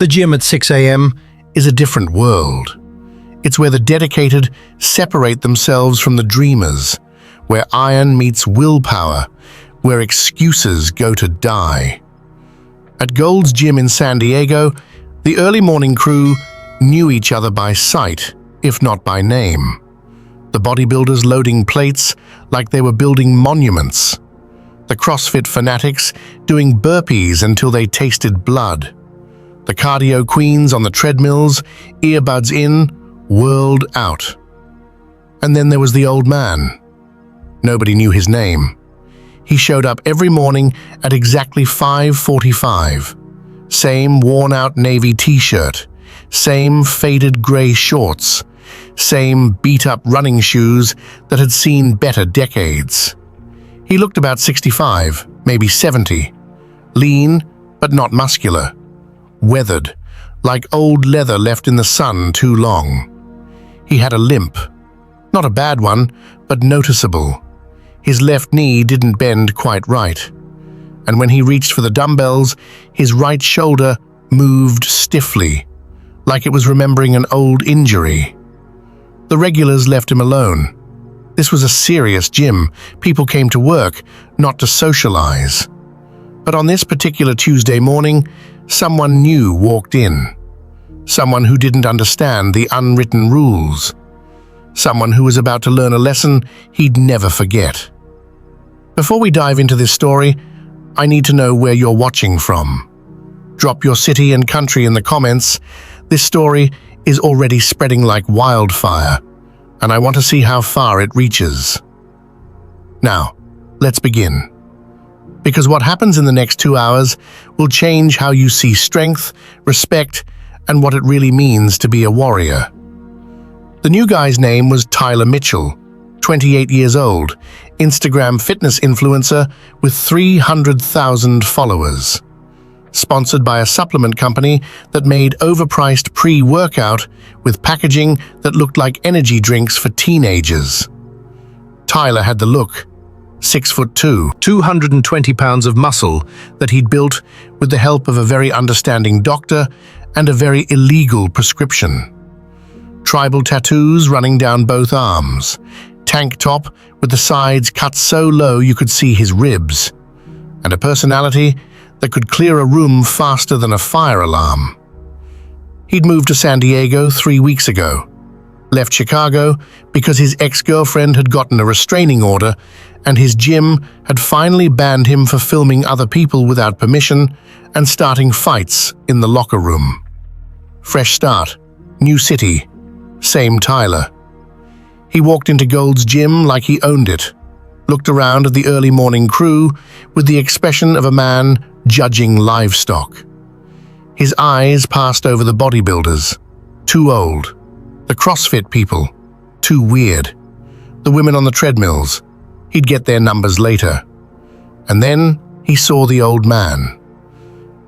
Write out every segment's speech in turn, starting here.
The gym at 6 a.m. is a different world. It's where the dedicated separate themselves from the dreamers, where iron meets willpower, where excuses go to die. At Gold's Gym in San Diego, the early morning crew knew each other by sight, if not by name. The bodybuilders loading plates like they were building monuments. The CrossFit fanatics doing burpees until they tasted blood. The cardio queens on the treadmills, earbuds in, whirled out. And then there was the old man. Nobody knew his name. He showed up every morning at exactly 5:45. Same worn-out navy t-shirt, same faded gray shorts, same beat-up running shoes that had seen better decades. He looked about 65, maybe 70, lean but not muscular, weathered, like old leather left in the sun too long. He had a limp, not a bad one, but noticeable. His left knee didn't bend quite right, and when he reached for the dumbbells, his right shoulder moved stiffly, like it was remembering an old injury. The regulars left him alone. This was a serious gym. People came to work, not to socialize. But on this particular Tuesday morning, someone new walked in. Someone who didn't understand the unwritten rules. Someone who was about to learn a lesson he'd never forget. Before we dive into this story, I need to know where you're watching from. Drop your city and country in the comments. This story is already spreading like wildfire, and I want to see how far it reaches. Now, let's begin. Because what happens in the next 2 hours will change how you see strength, respect, and what it really means to be a warrior. The new guy's name was Tyler Mitchell, 28 years old, Instagram fitness influencer with 300,000 followers. Sponsored by a supplement company that made overpriced pre-workout with packaging that looked like energy drinks for teenagers. Tyler had the look, 6'2", 220 pounds of muscle that he'd built with the help of a very understanding doctor and a very illegal prescription. Tribal tattoos running down both arms, tank top with the sides cut so low you could see his ribs, and a personality that could clear a room faster than a fire alarm. He'd moved to San Diego 3 weeks ago, left Chicago because his ex-girlfriend had gotten a restraining order and his gym had finally banned him for filming other people without permission and starting fights in the locker room. Fresh start, new city, same Tyler. He walked into Gold's Gym like he owned it, looked around at the early morning crew with the expression of a man judging livestock. His eyes passed over the bodybuilders, too old, the CrossFit people, too weird, the women on the treadmills, he'd get their numbers later. And then he saw the old man.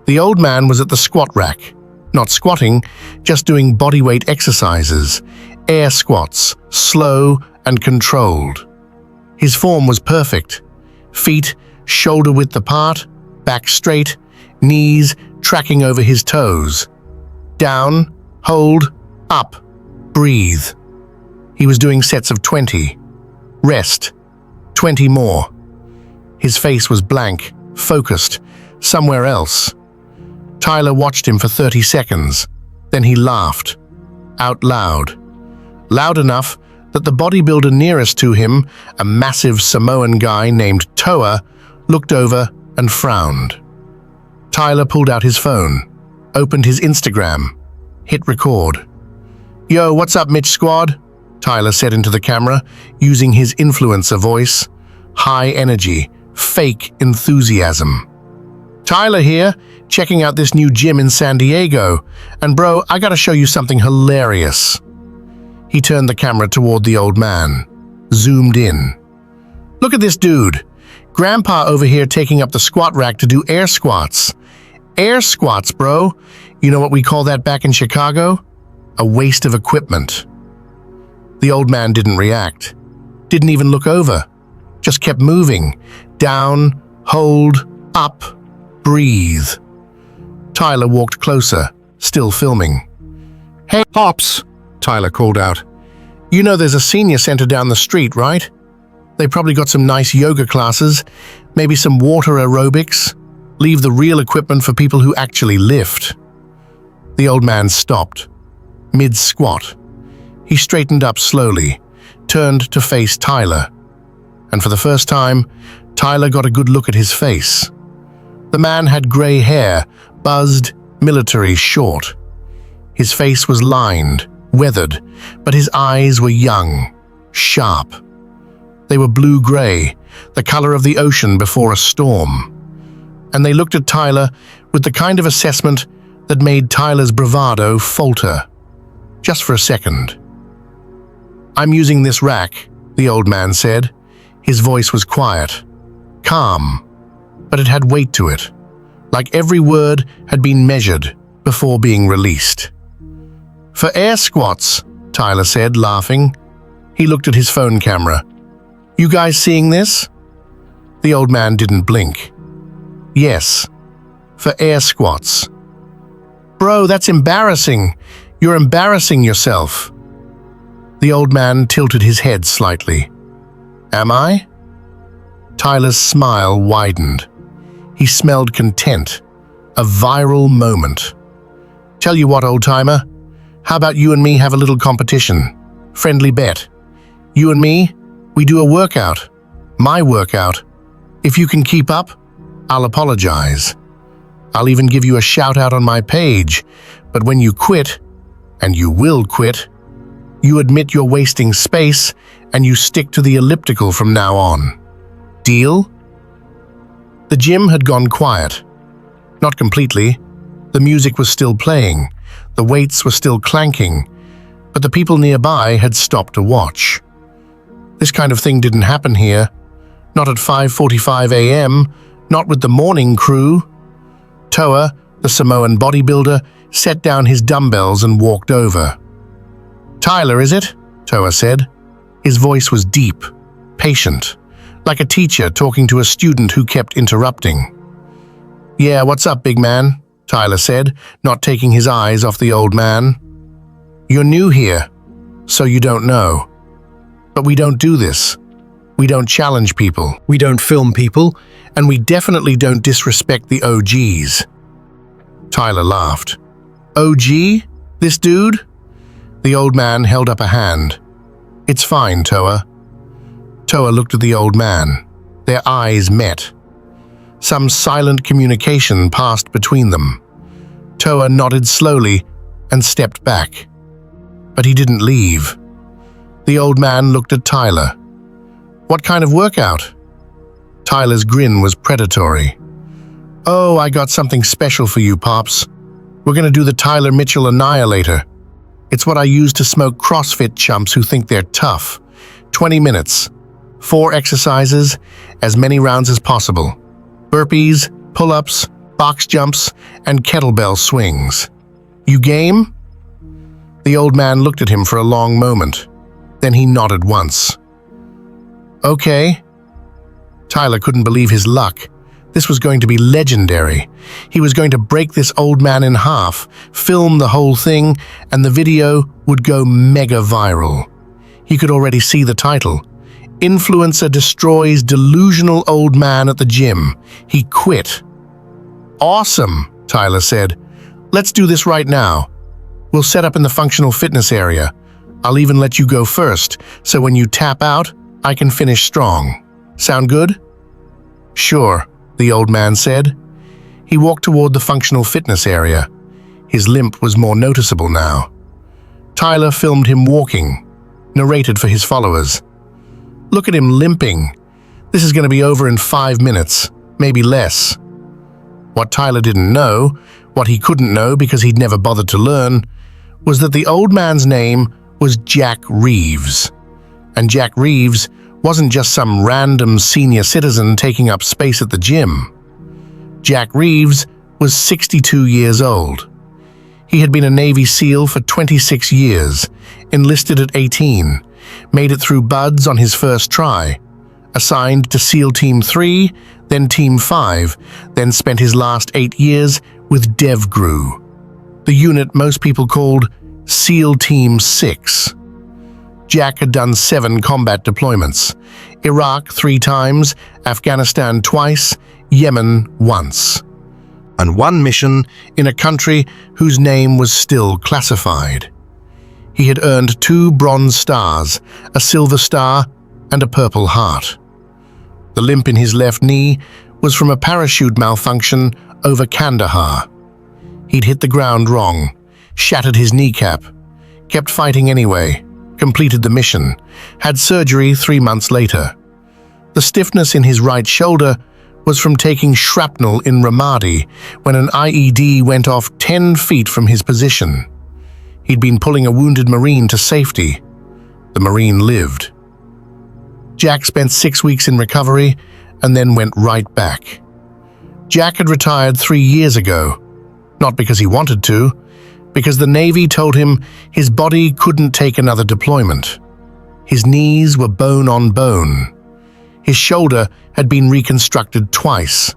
The old man was at the squat rack, not squatting, just doing bodyweight exercises, air squats, slow and controlled. His form was perfect, feet shoulder-width apart, back straight, knees tracking over his toes. Down, hold, up, breathe. He was doing sets of 20. Rest, 20 more. His face was blank, focused, somewhere else. Tyler watched him for 30 seconds, then he laughed, out loud. Loud enough that the bodybuilder nearest to him, a massive Samoan guy named Toa, looked over and frowned. Tyler pulled out his phone, opened his Instagram, hit record. "Yo, what's up, Mitch Squad?" Tyler said into the camera, using his influencer voice. High energy, fake enthusiasm. "Tyler here, checking out this new gym in San Diego. And bro, I gotta show you something hilarious." He turned the camera toward the old man, zoomed in. "Look at this dude. Grandpa over here taking up the squat rack to do air squats. Air squats, bro. You know what we call that back in Chicago? A waste of equipment." The old man didn't react, didn't even look over, just kept moving. Down, hold, up, breathe. Tyler walked closer, still filming. "Hey, Pops," Tyler called out. "You know there's a senior center down the street, right? They probably got some nice yoga classes, maybe some water aerobics. Leave the real equipment for people who actually lift." The old man stopped, mid-squat. He straightened up slowly, turned to face Tyler. And for the first time, Tyler got a good look at his face. The man had gray hair, buzzed, military, short. His face was lined, weathered, but his eyes were young, sharp. They were blue-gray, the color of the ocean before a storm. And they looked at Tyler with the kind of assessment that made Tyler's bravado falter. Just for a second. "I'm using this rack," the old man said. His voice was quiet, calm, but it had weight to it, like every word had been measured before being released. "For air squats," Tyler said, laughing. He looked at his phone camera. "You guys seeing this?" The old man didn't blink. "Yes, for air squats." "Bro, that's embarrassing. You're embarrassing yourself." The old man tilted his head slightly. "Am I?" Tyler's smile widened. He smelled content, a viral moment. "Tell you what, old-timer, how about you and me have a little competition? Friendly bet. You and me, we do a workout. My workout. If you can keep up, I'll apologize. I'll even give you a shout-out on my page, but when you quit, and you will quit, you admit you're wasting space and you stick to the elliptical from now on. Deal?" The gym had gone quiet. Not completely. The music was still playing, the weights were still clanking, but the people nearby had stopped to watch. This kind of thing didn't happen here. Not at 5:45 a.m., not with the morning crew. Toa, the Samoan bodybuilder, set down his dumbbells and walked over. "Tyler, is it?" Toa said. His voice was deep, patient, like a teacher talking to a student who kept interrupting. "Yeah, what's up, big man?" Tyler said, not taking his eyes off the old man. "You're new here, so you don't know. But we don't do this. We don't challenge people. We don't film people, and we definitely don't disrespect the OGs." Tyler laughed. "OG? This dude?" The old man held up a hand. "It's fine, Toa." Toa looked at the old man. Their eyes met. Some silent communication passed between them. Toa nodded slowly and stepped back. But he didn't leave. The old man looked at Tyler. "What kind of workout?" Tyler's grin was predatory. "Oh, I got something special for you, Pops. We're going to do the Tyler Mitchell Annihilator. It's what I use to smoke CrossFit chumps who think they're tough. 20 minutes. 4 exercises, as many rounds as possible. Burpees, pull-ups, box jumps, and kettlebell swings. You game?" The old man looked at him for a long moment. Then he nodded once. "Okay." Tyler couldn't believe his luck. This was going to be legendary. He was going to break this old man in half, film the whole thing, and the video would go mega viral. He could already see the title. "Influencer destroys delusional old man at the gym. He quit." "Awesome," Tyler said. "Let's do this right now. We'll set up in the functional fitness area. I'll even let you go first, so when you tap out, I can finish strong. Sound good?" "Sure," the old man said. He walked toward the functional fitness area. His limp was more noticeable now. Tyler filmed him walking, narrated for his followers. "Look at him limping. This is going to be over in 5 minutes, maybe less." What Tyler didn't know, what he couldn't know because he'd never bothered to learn, was that the old man's name was Jack Reeves. And Jack Reeves wasn't just some random senior citizen taking up space at the gym. Jack Reeves was 62 years old. He had been a Navy SEAL for 26 years, enlisted at 18, made it through BUDS on his first try, assigned to SEAL Team 3, then Team 5, then spent his last 8 years with DEVGRU. the unit most people called SEAL Team 6. Jack had done 7 combat deployments: Iraq 3 times, Afghanistan twice, Yemen once, and 1 mission in a country whose name was still classified. He had earned 2 Bronze Stars, a Silver Star, and a Purple Heart. The limp in his left knee was from a parachute malfunction over Kandahar. He'd hit the ground wrong, shattered his kneecap, kept fighting anyway, completed the mission, had surgery 3 months later. The stiffness in his right shoulder was from taking shrapnel in Ramadi when an IED went off 10 feet from his position. He'd been pulling a wounded Marine to safety. The Marine lived. Jack spent 6 weeks in recovery and then went right back. Jack had retired 3 years ago, not because he wanted to, because the Navy told him his body couldn't take another deployment. His knees were bone on bone. His shoulder had been reconstructed twice.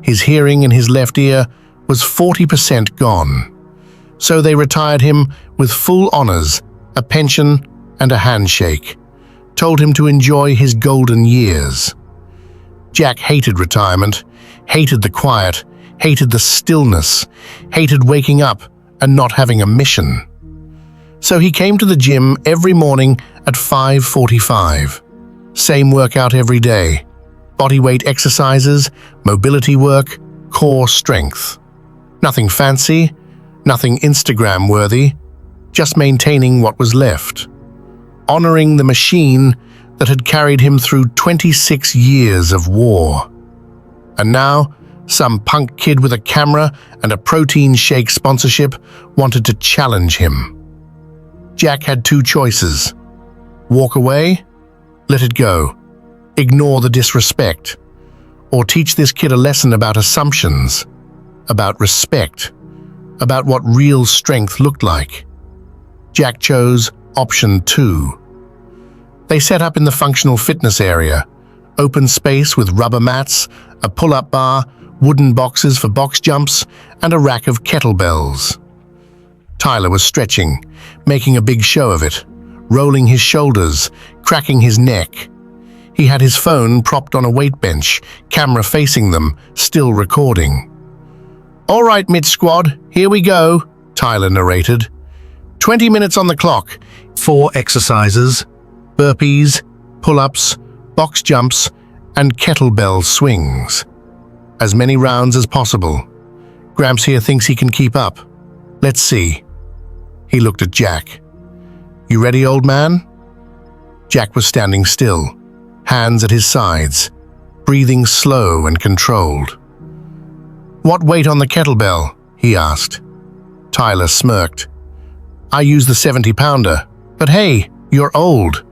His hearing in his left ear was 40% gone. So they retired him with full honors, a pension, and a handshake. Told him to enjoy his golden years. Jack hated retirement, hated the quiet, hated the stillness, hated waking up and not having a mission. So he came to the gym every morning at 5:45. Same workout every day. Bodyweight exercises, mobility work, core strength. Nothing fancy, nothing Instagram-worthy, just maintaining what was left. Honoring the machine that had carried him through 26 years of war. And now, some punk kid with a camera and a protein shake sponsorship wanted to challenge him. Jack had 2 choices. Walk away, let it go, ignore the disrespect, or teach this kid a lesson about assumptions, about respect, about what real strength looked like. Jack chose option 2. They set up in the functional fitness area, open space with rubber mats, a pull-up bar, wooden boxes for box jumps, and a rack of kettlebells. Tyler was stretching, making a big show of it, rolling his shoulders, cracking his neck. He had his phone propped on a weight bench, camera facing them, still recording. "All right, mid-squad, here we go," Tyler narrated. 20 minutes on the clock, 4 exercises, burpees, pull-ups, box jumps, and kettlebell swings. As many rounds as possible. Gramps here thinks he can keep up. Let's see. He looked at Jack. "You ready, old man?" Jack was standing still, hands at his sides, breathing slow and controlled. "What weight on the kettlebell?" he asked. Tyler smirked. "I use the 70-pounder, but hey, you're old.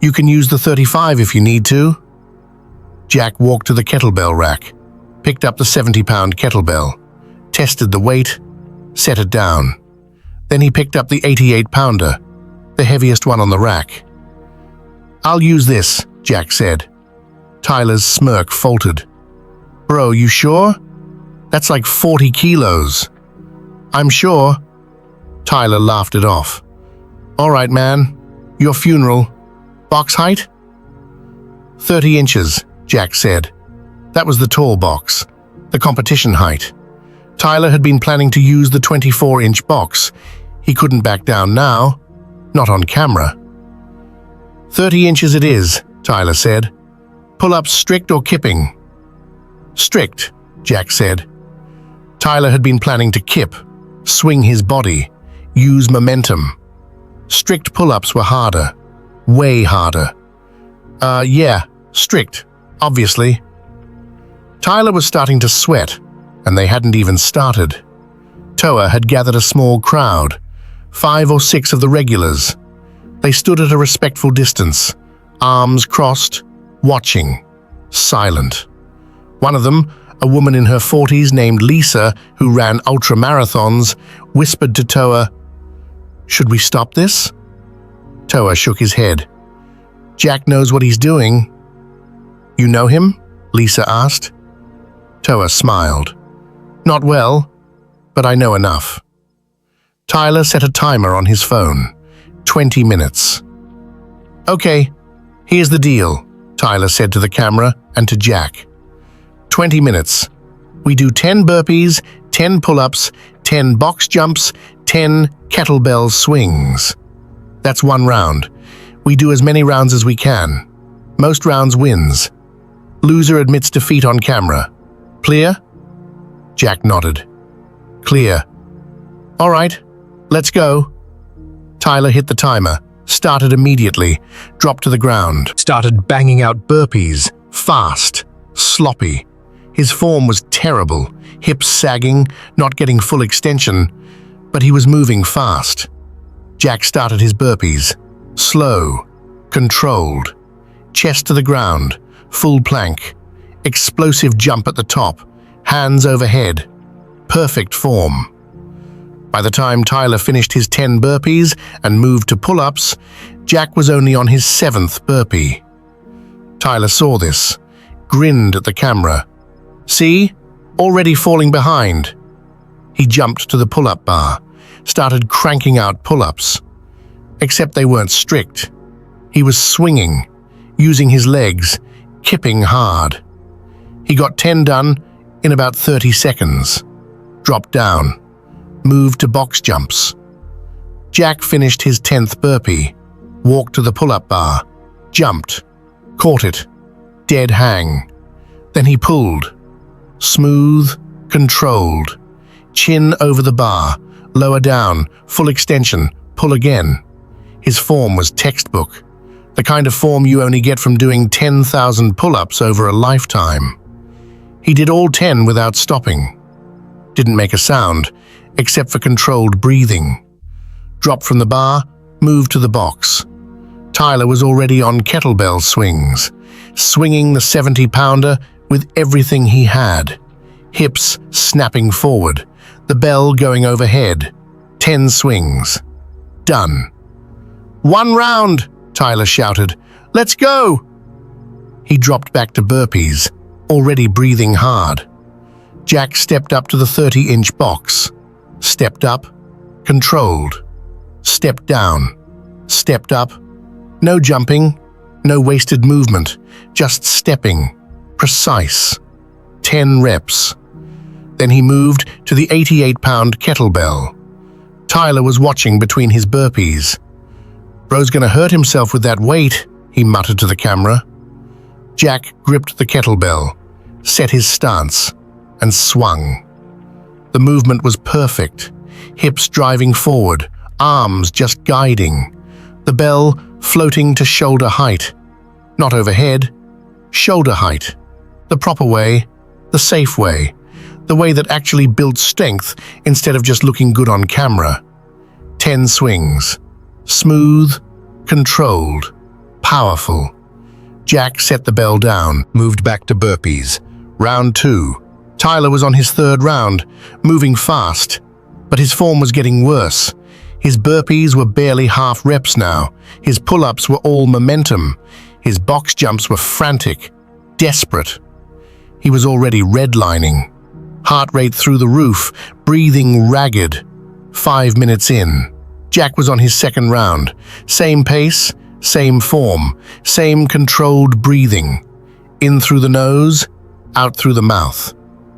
You can use the 35 if you need to." Jack walked to the kettlebell rack, picked up the 70-pound kettlebell, tested the weight, set it down. Then he picked up the 88-pounder, the heaviest one on the rack. "I'll use this," Jack said. Tyler's smirk faltered. "Bro, you sure? That's like 40 kilos. "I'm sure." Tyler laughed it off. "All right, man. Your funeral. Box height?" 30 inches, Jack said. That was the tall box, the competition height. Tyler had been planning to use the 24-inch box. He couldn't back down now, not on camera. 30 inches it is, Tyler said. "Pull-ups strict or kipping?" "Strict," Jack said. Tyler had been planning to kip, swing his body, use momentum. Strict pull-ups were harder, way harder. Yeah, strict, obviously." Tyler was starting to sweat, and they hadn't even started. Toa had gathered a small crowd, 5 or 6 of the regulars. They stood at a respectful distance, arms crossed, watching, silent. One of them, a woman in her 40s named Lisa, who ran ultramarathons, whispered to Toa, "Should we stop this?" Toa shook his head. "Jack knows what he's doing." "You know him?" Lisa asked. Toa smiled. "Not well, but I know enough." Tyler set a timer on his phone. 20 minutes. "Okay, here's the deal," Tyler said to the camera and to Jack. 20 minutes. We do 10 burpees, 10 pull-ups, 10 box jumps, 10 kettlebell swings. That's one round. We do as many rounds as we can. Most rounds wins. Loser admits defeat on camera. Clear? Jack nodded. Clear. All right, let's go. Tyler hit the timer, started immediately, dropped to the ground, started banging out burpees, fast, sloppy. His form was terrible, hips sagging, not getting full extension, but he was moving fast. Jack started his burpees, slow, controlled, chest to the ground, full plank, explosive jump at the top, hands overhead, perfect form. By the time Tyler finished his 10 burpees and moved to pull-ups, Jack was only on his 7th burpee. Tyler saw this, grinned at the camera. See? Already falling behind. He jumped to the pull-up bar, started cranking out pull-ups. Except they weren't strict. He was swinging, using his legs, kipping hard. He got 10 done in about 30 seconds. Dropped down. Moved to box jumps. Jack finished his 10th burpee, walked to the pull-up bar, jumped, caught it, dead hang. Then he pulled. Smooth, controlled. Chin over the bar, lower down, full extension, pull again. His form was textbook, the kind of form you only get from doing 10,000 pull-ups over a lifetime. He did all 10 without stopping. Didn't make a sound, except for controlled breathing. Dropped from the bar, moved to the box. Tyler was already on kettlebell swings, swinging the 70-pounder with everything he had. Hips snapping forward, the bell going overhead. 10 swings. Done. "One round," Tyler shouted. "Let's go!" He dropped back to burpees, already breathing hard. Jack stepped up to the 30-inch box. Stepped up, controlled. Stepped down, stepped up. No jumping, no wasted movement, just stepping, precise. 10 reps. Then he moved to the 88-pound kettlebell. Tyler was watching between his burpees. "Bro's gonna hurt himself with that weight," he muttered to the camera. Jack gripped the kettlebell, set his stance, and swung. The movement was perfect, hips driving forward, arms just guiding, the bell floating to shoulder height. Not overhead, shoulder height. The proper way, the safe way, the way that actually built strength instead of just looking good on camera. 10 swings. Smooth, controlled, powerful. Jack set the bell down, moved back to burpees. Round 2. Tyler was on his 3rd round, moving fast, but his form was getting worse. His burpees were barely half reps now. His pull-ups were all momentum. His box jumps were frantic, desperate. He was already redlining. Heart rate through the roof, breathing ragged. 5 minutes in. Jack was on his 2nd round. Same pace, same form, same controlled breathing. In through the nose, out through the mouth.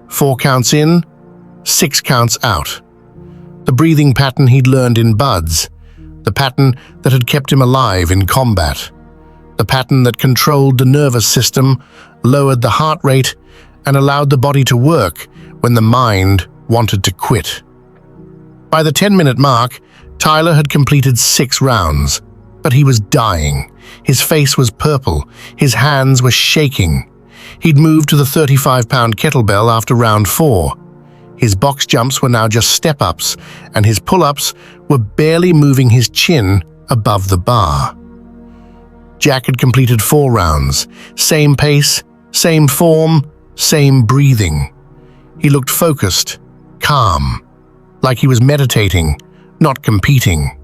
4 counts in, 6 counts out. The breathing pattern he'd learned in buds, the pattern that had kept him alive in combat, the pattern that controlled the nervous system, lowered the heart rate, and allowed the body to work when the mind wanted to quit. By the 10-minute mark, Tyler had completed 6 rounds, but he was dying. His face was purple, his hands were shaking. He'd moved to the 35-pound kettlebell after round 4. His box jumps were now just step-ups, and his pull-ups were barely moving his chin above the bar. Jack had completed 4 rounds, same pace, same form, same breathing. He looked focused, calm, like he was meditating, not competing.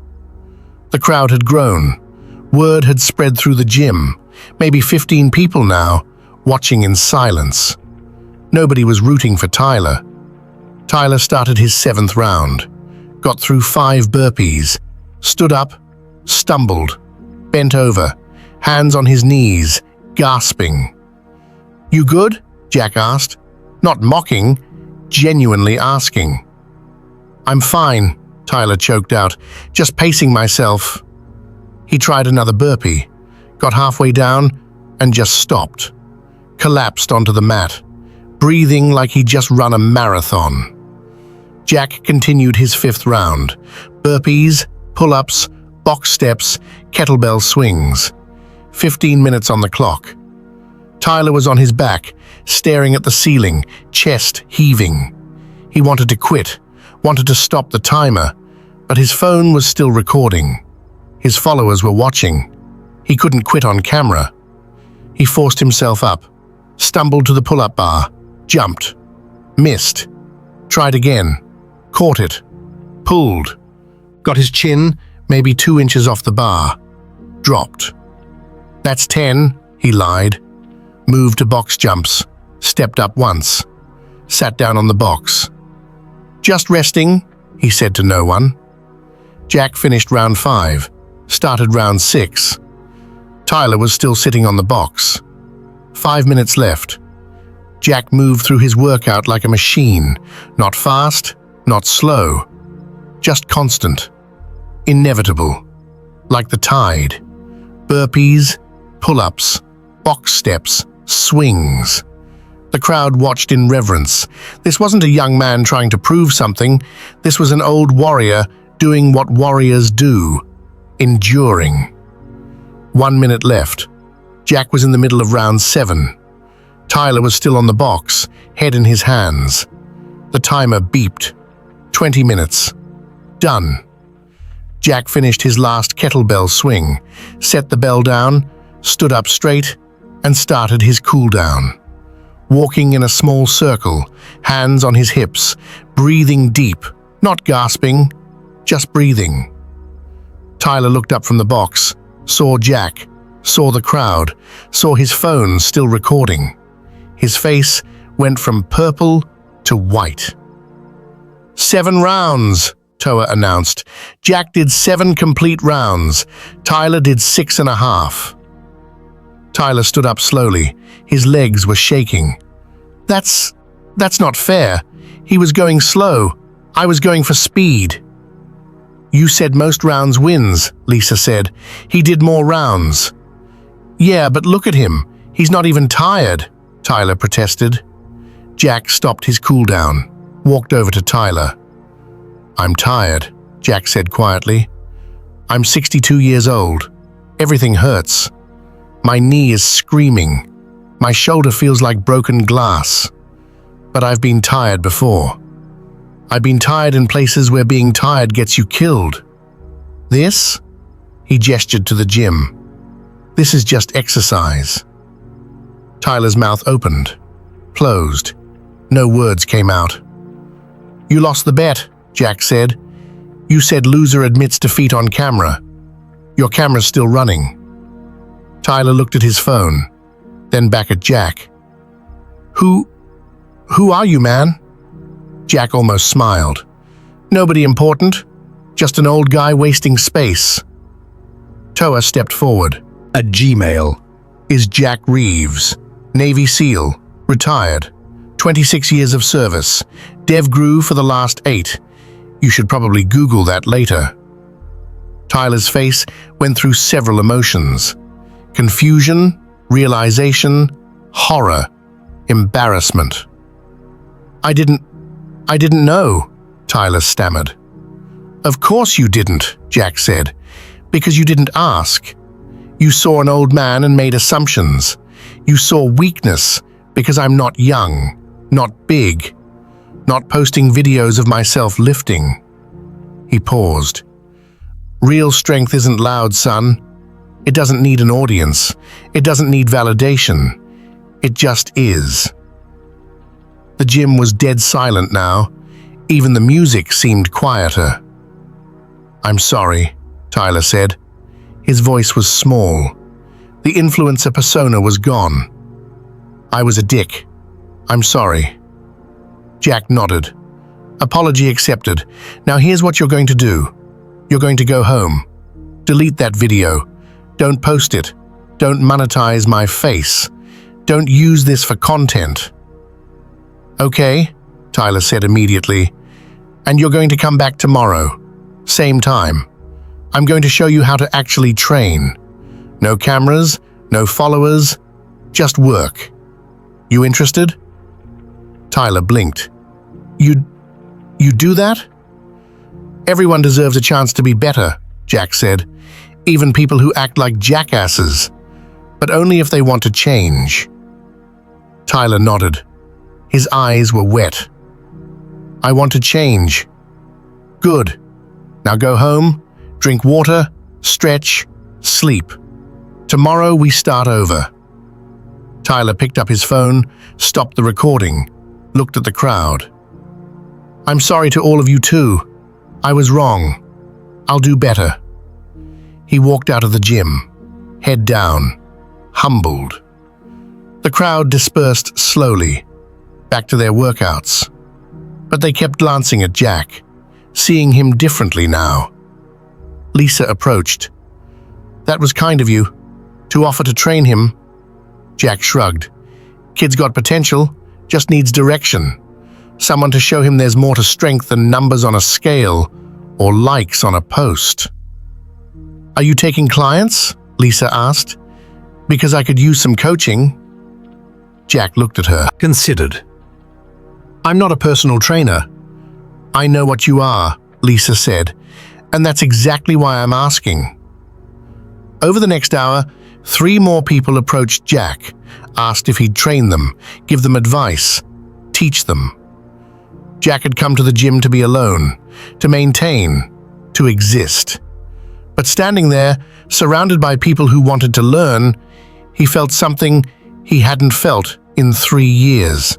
The crowd had grown. Word had spread through the gym, maybe 15 people now, watching in silence. Nobody was rooting for Tyler. Tyler started his 7th round. got through 5 burpees, stood up, stumbled, bent over, hands on his knees, gasping. "You good?" Jack asked, not mocking, genuinely asking. "I'm fine," Tyler choked out, "just pacing myself." He tried another burpee, got halfway down, and just stopped, collapsed onto the mat, breathing like he'd just run a marathon. Jack continued his 5th round, burpees, pull-ups, box steps, kettlebell swings. 15 minutes on the clock. Tyler was on his back, staring at the ceiling, chest heaving. He wanted to quit, wanted to stop the timer, but his phone was still recording. His followers were watching. He couldn't quit on camera. He forced himself up, stumbled to the pull-up bar, jumped, missed, tried again, caught it, pulled, got his chin maybe 2 inches off the bar, dropped. "That's 10, he lied, moved to box jumps, stepped up once, sat down on the box. "Just resting," he said to no one. Jack finished round 5, started round 6. Tyler was still sitting on the box. 5 minutes left. Jack moved through his workout like a machine, not fast, not slow, just constant, inevitable, like the tide. Burpees, pull-ups, box steps, swings. The crowd watched in reverence. This wasn't a young man trying to prove something. This was an old warrior doing what warriors do, enduring. 1 minute left. Jack was in the middle of round 7. Tyler was still on the box, head in his hands. The timer beeped. 20 minutes. Done. Jack finished his last kettlebell swing, set the bell down, stood up straight, and started his cool-down. Walking in a small circle, hands on his hips, breathing deep, not gasping, just breathing. Tyler looked up from the box, saw Jack, saw the crowd, saw his phone still recording. His face went from purple to white. 7 rounds, Toa announced. Jack did 7 complete rounds. Tyler did 6.5. Tyler stood up slowly. His legs were shaking. That's not fair. He was going slow. I was going for speed." "You said most rounds wins," Lisa said. "He did more rounds." "Yeah, but look at him. He's not even tired," Tyler protested. Jack stopped his cool-down, walked over to Tyler. "I'm tired," Jack said quietly. "I'm 62 years old. Everything hurts. My knee is screaming. My shoulder feels like broken glass. But I've been tired before. I've been tired in places where being tired gets you killed. This?" He gestured to the gym. "This is just exercise." Tyler's mouth opened, closed. No words came out. "You lost the bet," Jack said. "You said loser admits defeat on camera. Your camera's still running." Tyler looked at his phone, then back at Jack. Who are you, man?" Jack almost smiled. "Nobody important. Just an old guy wasting space." Toa stepped forward. "A Gmail. Is Jack Reeves, Navy SEAL, retired, 26 years of service, DEVGRU for the last 8. You should probably Google that later." Tyler's face went through several emotions. Confusion, realization, horror, embarrassment. I didn't know," Tyler stammered. "Of course you didn't," Jack said, "because you didn't ask. You saw an old man and made assumptions. You saw weakness because I'm not young, not big, not posting videos of myself lifting." He paused. "Real strength isn't loud, son. It doesn't need an audience. It doesn't need validation. It just is." The gym was dead silent now. Even the music seemed quieter. "I'm sorry," Tyler said. His voice was small. The influencer persona was gone. "I was a dick. I'm sorry." Jack nodded. Apology accepted. Now here's what you're going to do. You're going to go home. Delete that video. Don't post it. Don't monetize my face. Don't use this for content. Okay, Tyler said immediately. And you're going to come back tomorrow. Same time. I'm going to show you how to actually train. No cameras, no followers, just work. You interested? Tyler blinked. You do that? Everyone deserves a chance to be better, Jack said. Even people who act like jackasses. But only if they want to change. Tyler nodded. His eyes were wet. I want to change. Good. Now go home, drink water, stretch, sleep. Tomorrow we start over. Tyler picked up his phone, stopped the recording, looked at the crowd. I'm sorry to all of you too. I was wrong. I'll do better. He walked out of the gym, head down, humbled. The crowd dispersed slowly, back to their workouts. But they kept glancing at Jack, seeing him differently now. Lisa approached. That was kind of you, to offer to train him. Jack shrugged. Kid's got potential, just needs direction. Someone to show him there's more to strength than numbers on a scale or likes on a post. Are you taking clients? Lisa asked. Because I could use some coaching. Jack looked at her. Considered. I'm not a personal trainer. I know what you are, Lisa said, and that's exactly why I'm asking. Over the next hour, 3 more people approached Jack, asked if he'd train them, give them advice, teach them. Jack had come to the gym to be alone, to maintain, to exist. But standing there, surrounded by people who wanted to learn, he felt something he hadn't felt in 3 years.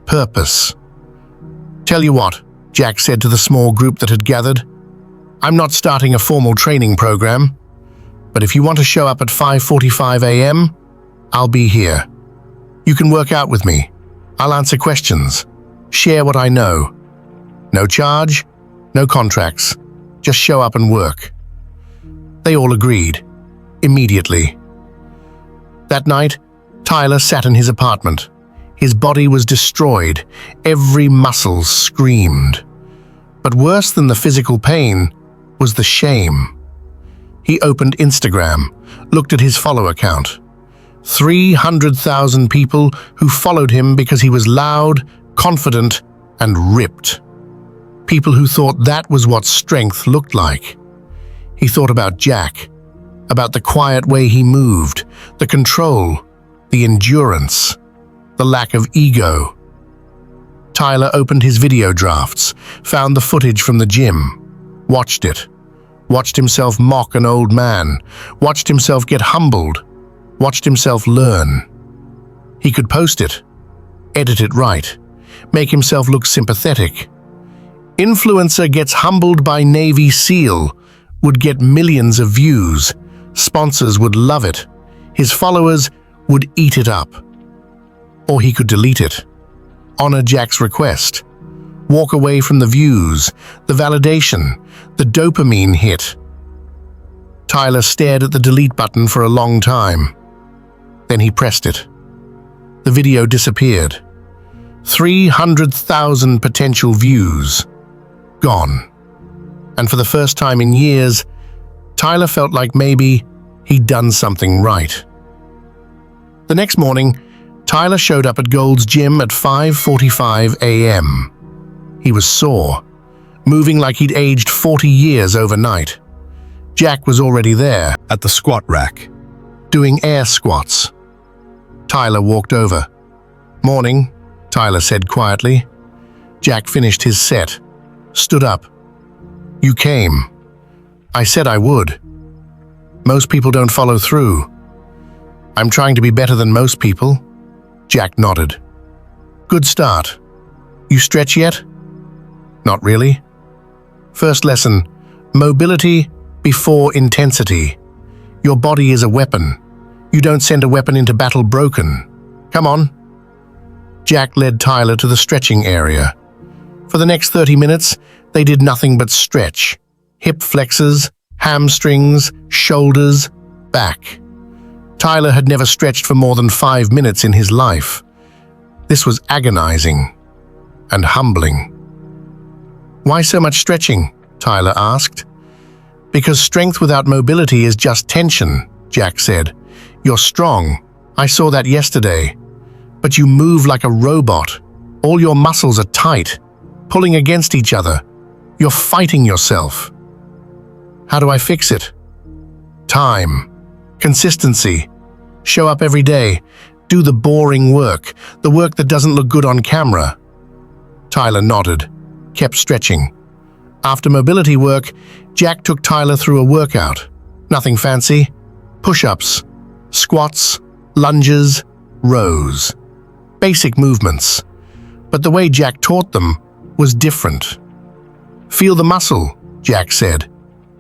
Purpose. Tell you what, Jack said to the small group that had gathered, I'm not starting a formal training program, but if you want to show up at 5:45 a.m., I'll be here. You can work out with me. I'll answer questions, share what I know. No charge, no contracts, just show up and work. They all agreed, immediately. That night, Tyler sat in his apartment. His body was destroyed, every muscle screamed. But worse than the physical pain was the shame. He opened Instagram, looked at his follower count. 300,000 people who followed him because he was loud, confident, and ripped. People who thought that was what strength looked like. He thought about Jack, about the quiet way he moved, the control, the endurance, the lack of ego. Tyler opened his video drafts, found the footage from the gym, watched it, watched himself mock an old man, watched himself get humbled, watched himself learn. He could post it, edit it right, make himself look sympathetic. Influencer gets humbled by Navy SEAL would get millions of views, sponsors would love it, his followers would eat it up. Or he could delete it, honor Jack's request, walk away from the views, the validation, the dopamine hit. Tyler stared at the delete button for a long time. Then he pressed it. The video disappeared. 300,000 potential views. Gone. And for the first time in years, Tyler felt like maybe he'd done something right. The next morning, Tyler showed up at Gold's gym at 5:45 a.m. He was sore, moving like he'd aged 40 years overnight. Jack was already there, at the squat rack, doing air squats. Tyler walked over. Morning, Tyler said quietly. Jack finished his set, stood up. You came. I said I would. Most people don't follow through. I'm trying to be better than most people. Jack nodded. Good start. You stretch yet? Not really. First lesson, mobility before intensity. Your body is a weapon. You don't send a weapon into battle broken. Come on. Jack led Tyler to the stretching area. For For the next 30 minutes, they did nothing but stretch. Hip flexors, hamstrings, shoulders, back. Tyler had never stretched for more than 5 minutes in his life. This was agonizing and humbling. "Why so much stretching?" Tyler asked. "Because strength without mobility is just tension," Jack said. "You're strong. I saw that yesterday. But you move like a robot. All your muscles are tight, pulling against each other. You're fighting yourself." "How do I fix it?" "Time. Consistency. Show up every day. Do the boring work, the work that doesn't look good on camera." Tyler nodded, kept stretching. After mobility work, Jack took Tyler through a workout. Nothing fancy. Push-ups, squats, lunges, rows. Basic movements. But the way Jack taught them was different. "Feel the muscle," Jack said.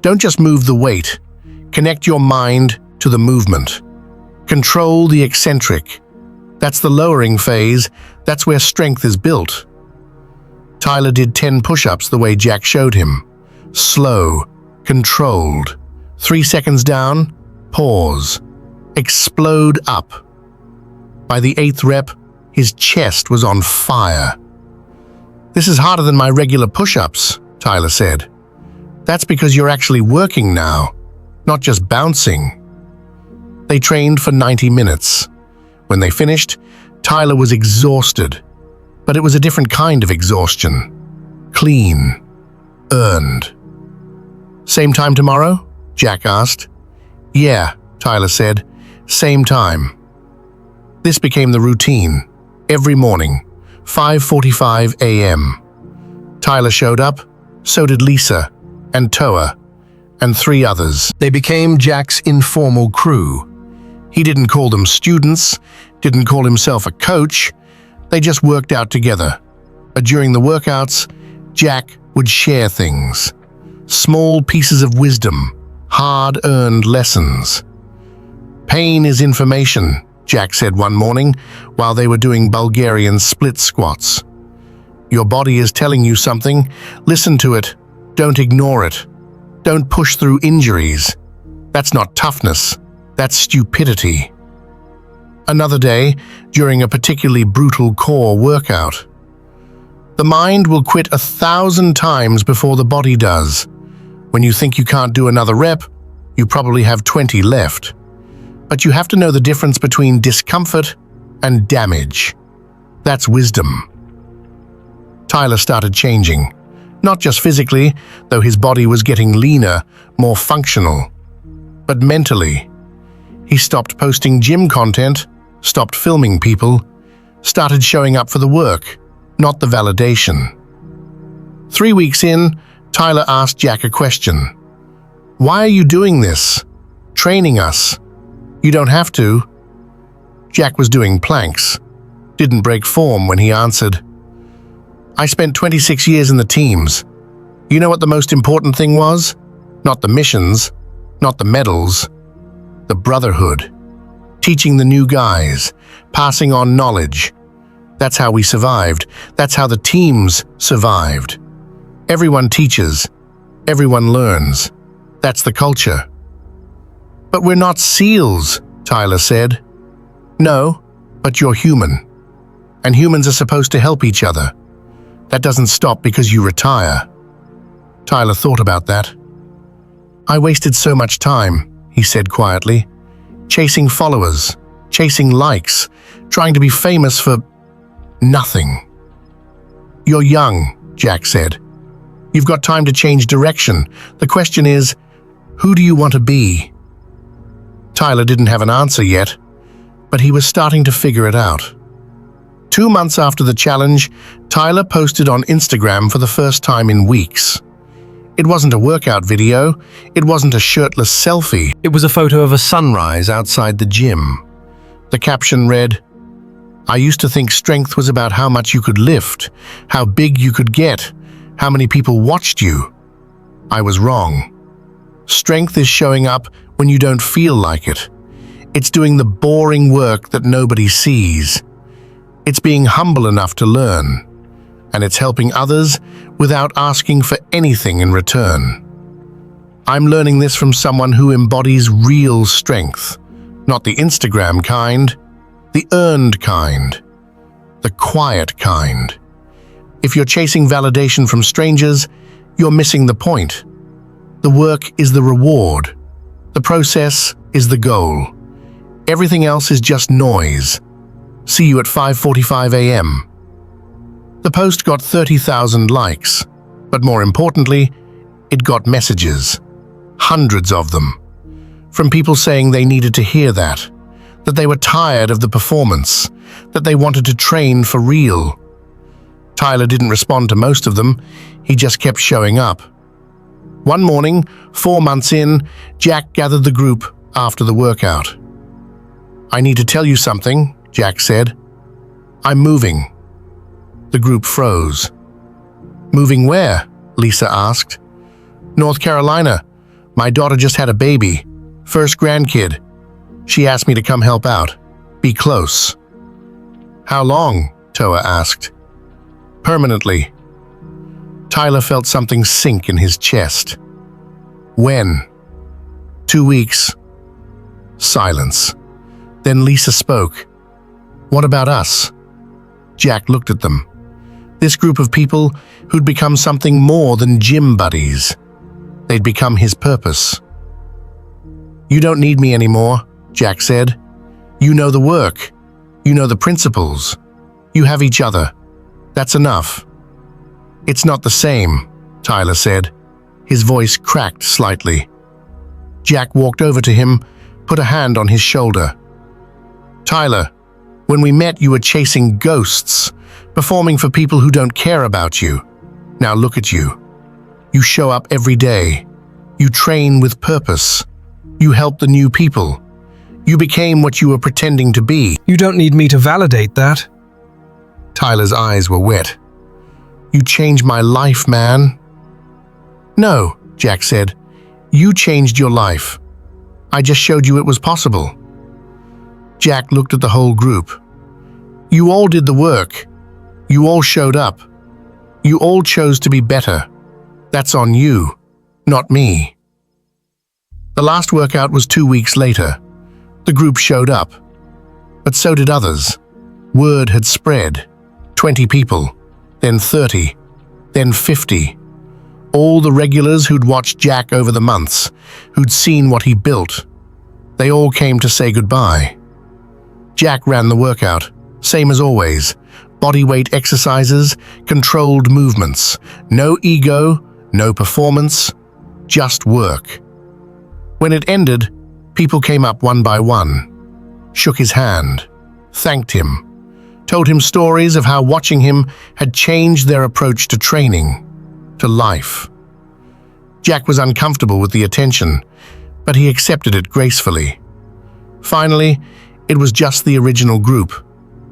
"Don't just move the weight. Connect your mind to the movement. Control the eccentric. That's the lowering phase. That's where strength is built." Tyler did 10 push-ups the way Jack showed him. Slow, controlled. 3 seconds down, pause. Explode up. By the 8th rep, his chest was on fire. "This is harder than my regular push-ups," Tyler said. "That's because you're actually working now, not just bouncing." They trained for 90 minutes. When they finished, Tyler was exhausted, but it was a different kind of exhaustion. Clean. Earned. "Same time tomorrow?" Jack asked. "Yeah," Tyler said. "Same time." This became the routine. Every morning, 5:45 a.m. Tyler showed up, so did Lisa, and Toa, and 3 others. They became Jack's informal crew. He didn't call them students, didn't call himself a coach. They just worked out together. But during the workouts, Jack would share things. Small pieces of wisdom, hard-earned lessons. "Pain is information," Jack said one morning while they were doing Bulgarian split squats. "Your body is telling you something. Listen to it. Don't ignore it. Don't push through injuries. That's not toughness. That's stupidity." Another day, during a particularly brutal core workout. "The mind will quit 1,000 times before the body does. When you think you can't do another rep, you probably have 20 left. But you have to know the difference between discomfort and damage. That's wisdom." Tyler started changing, not just physically, though his body was getting leaner, more functional, but mentally. He stopped posting gym content, stopped filming people, started showing up for the work, not the validation. 3 weeks in, Tyler asked Jack a question. "Why are you doing this? Training us? You don't have to." Jack was doing planks, didn't break form when he answered, "I spent 26 years in the teams. You know what the most important thing was? Not the missions, not the medals. The brotherhood. Teaching the new guys, passing on knowledge. That's how we survived. That's how the teams survived. Everyone teaches. Everyone learns. That's the culture." "But we're not SEALs," Tyler said. "No, but you're human. And humans are supposed to help each other. That doesn't stop because you retire." Tyler thought about that. "I wasted so much time," he said quietly, "chasing followers, chasing likes, trying to be famous for nothing." "You're young," Jack said. "You've got time to change direction. The question is, who do you want to be?" Tyler didn't have an answer yet, but he was starting to figure it out. 2 months after the challenge, Tyler posted on Instagram for the first time in weeks. It wasn't a workout video, it wasn't a shirtless selfie, it was a photo of a sunrise outside the gym. The caption read, "I used to think strength was about how much you could lift, how big you could get, how many people watched you. I was wrong. Strength is showing up when you don't feel like it. It's doing the boring work that nobody sees. It's being humble enough to learn. and it's helping others without asking for anything in return. I'm learning this from someone who embodies real strength, not the Instagram kind, the earned kind, the quiet kind. If you're chasing validation from strangers, you're missing the point. The work is the reward. The process is the goal. Everything else is just noise. See you at 5:45 a.m. The post got 30,000 likes, but more importantly, it got messages. Hundreds of them. From people saying they needed to hear that they were tired of the performance, that they wanted to train for real. Tyler didn't respond to most of them, he just kept showing up. One morning, 4 months in, Jack gathered the group after the workout. "I need to tell you something," Jack said. "I'm moving." The group froze. "Moving where?" Lisa asked. "North Carolina. My daughter just had a baby. First grandkid. She asked me to come help out. Be close." "How long?" Toa asked. "Permanently." Tyler felt something sink in his chest. "When?" "2 weeks." Silence. Then Lisa spoke. "What about us?" Jack looked at them. This group of people who'd become something more than gym buddies. They'd become his purpose. "You don't need me anymore," Jack said. "You know the work. You know the principles. You have each other. That's enough." "It's not the same," Tyler said. His voice cracked slightly. Jack walked over to him, put a hand on his shoulder. "Tyler, when we met you were chasing ghosts, performing for people who don't care about you. Now look at you. You show up every day. You train with purpose. You help the new people. You became what you were pretending to be." "You don't need me to validate that." Tyler's eyes were wet. "You changed my life, man." "No," Jack said. "You changed your life. I just showed you it was possible." Jack looked at the whole group. "You all did the work. You all showed up. You all chose to be better. That's on you, not me." The last workout was 2 weeks later. The group showed up. But so did others. Word had spread. 20 people, then 30, then 50. All the regulars who'd watched Jack over the months, who'd seen what he built. They all came to say goodbye. Jack ran the workout, same as always. Bodyweight exercises, controlled movements. No ego, no performance, just work. When it ended, people came up one by one, shook his hand, thanked him, told him stories of how watching him had changed their approach to training, to life. Jack was uncomfortable with the attention, but he accepted it gracefully. Finally, it was just the original group: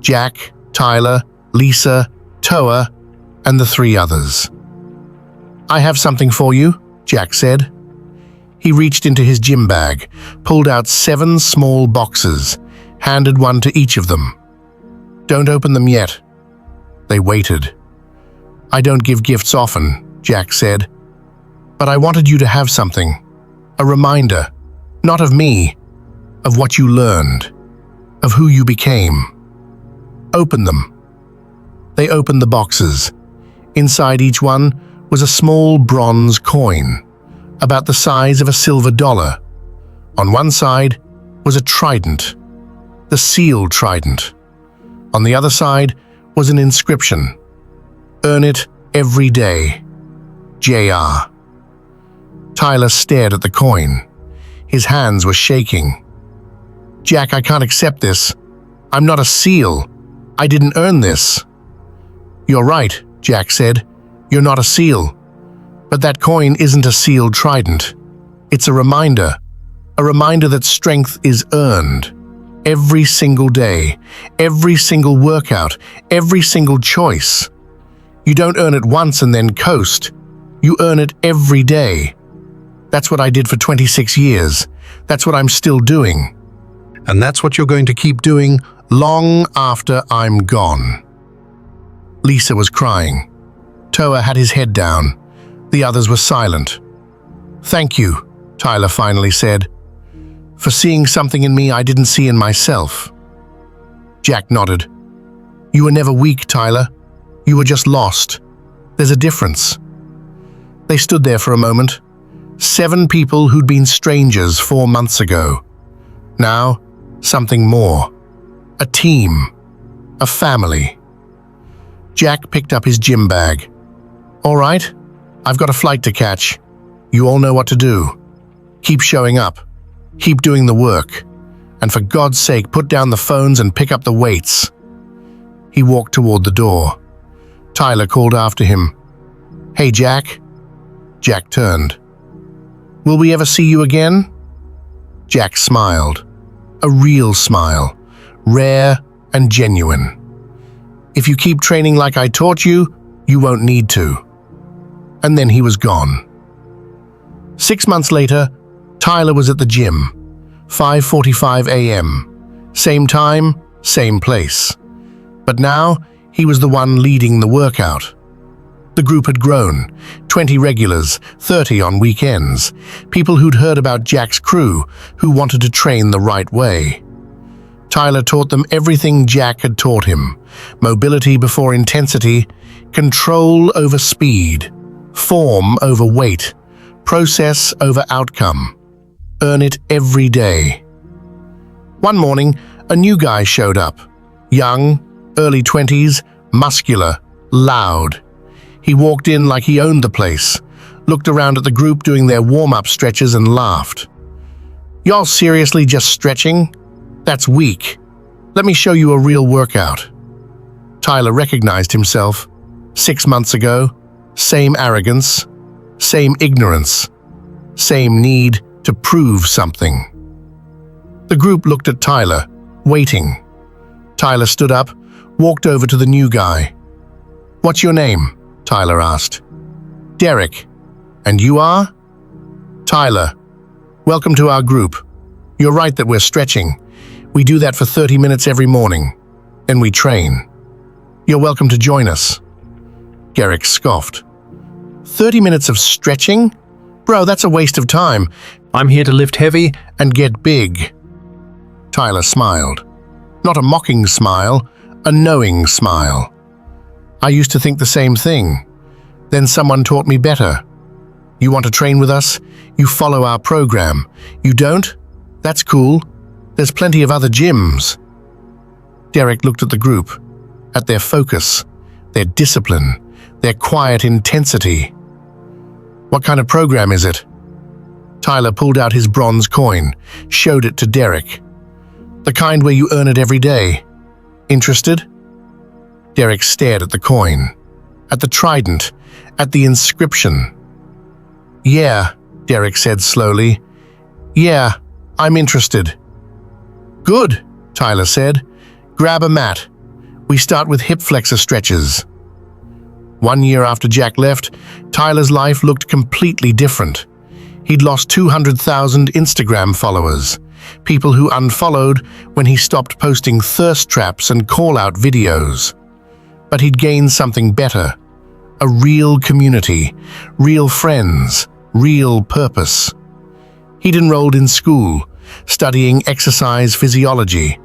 Jack, Tyler, Lisa, Toa, and the 3 others. "I have something for you," Jack said. He reached into his gym bag, pulled out 7 small boxes, handed one to each of them. "Don't open them yet." They waited. "I don't give gifts often," Jack said. "But I wanted you to have something. A reminder, not of me, of what you learned, of who you became. Open them." They opened the boxes. Inside each one was a small bronze coin, about the size of a silver dollar. On one side was a trident, the seal trident. On the other side was an inscription: "Earn it every day, JR." Tyler stared at the coin. His hands were shaking. "Jack, I can't accept this. I'm not a SEAL. I didn't earn this." "You're right," Jack said. "You're not a SEAL. But that coin isn't a sealed trident. It's a reminder that strength is earned. Every single day, every single workout, every single choice. You don't earn it once and then coast. You earn it every day. That's what I did for 26 years. That's what I'm still doing. And that's what you're going to keep doing long after I'm gone." Lisa was crying. Toa had his head down. The others were silent. "Thank you," Tyler finally said, "for seeing something in me I didn't see in myself." Jack nodded. "You were never weak, Tyler. You were just lost. There's a difference." They stood there for a moment. 7 people who'd been strangers 4 months ago. Now, something more. A team. A family. Jack picked up his gym bag. "All right, I've got a flight to catch. You all know what to do. Keep showing up. Keep doing the work. And for God's sake, put down the phones and pick up the weights." He walked toward the door. Tyler called after him. "Hey, Jack." Jack turned. "Will we ever see you again?" Jack smiled. A real smile. Rare and genuine. "If you keep training like I taught you, you won't need to." And then he was gone. 6 months later, Tyler was at the gym. 5:45 a.m. Same time, same place. But now, he was the one leading the workout. The group had grown. 20 regulars, 30 on weekends. People who'd heard about Jack's crew, who wanted to train the right way. Tyler taught them everything Jack had taught him. Mobility before intensity, control over speed, form over weight, process over outcome. Earn it every day. One morning, a new guy showed up. Young, early 20s, muscular, loud. He walked in like he owned the place, looked around at the group doing their warm-up stretches and laughed. "Y'all seriously just stretching? That's weak. Let me show you a real workout." Tyler recognized himself. 6 months ago, same arrogance, same ignorance, same need to prove something. The group looked at Tyler, waiting. Tyler stood up, walked over to the new guy. "What's your name?" Tyler asked. "Derek. And you are?" "Tyler. Welcome to our group. You're right that we're stretching. We do that for 30 minutes every morning. Then we train. You're welcome to join us." Derek scoffed. 30 minutes of stretching? Bro, that's a waste of time. I'm here to lift heavy And get big. Tyler smiled. Not a mocking smile, a knowing smile. "I used to think the same thing. Then someone taught me better. You want to train with us? You follow our program. You don't? That's cool. There's plenty of other gyms." Derek looked at the group, at their focus, their discipline, their quiet intensity. "What kind of program is it?" Tyler pulled out his bronze coin, showed it to Derek. "The kind where you earn it every day. Interested?" Derek stared at the coin, at the trident, at the inscription. "Yeah," Derek said slowly. "Yeah, I'm interested." "Good," Tyler said. "Grab a mat. We start with hip flexor stretches." 1 year after Jack left, Tyler's life looked completely different. He'd lost 200,000 Instagram followers, people who unfollowed when he stopped posting thirst traps and call-out videos. But he'd gained something better. A real community, real friends, real purpose. He'd enrolled in school, studying exercise physiology,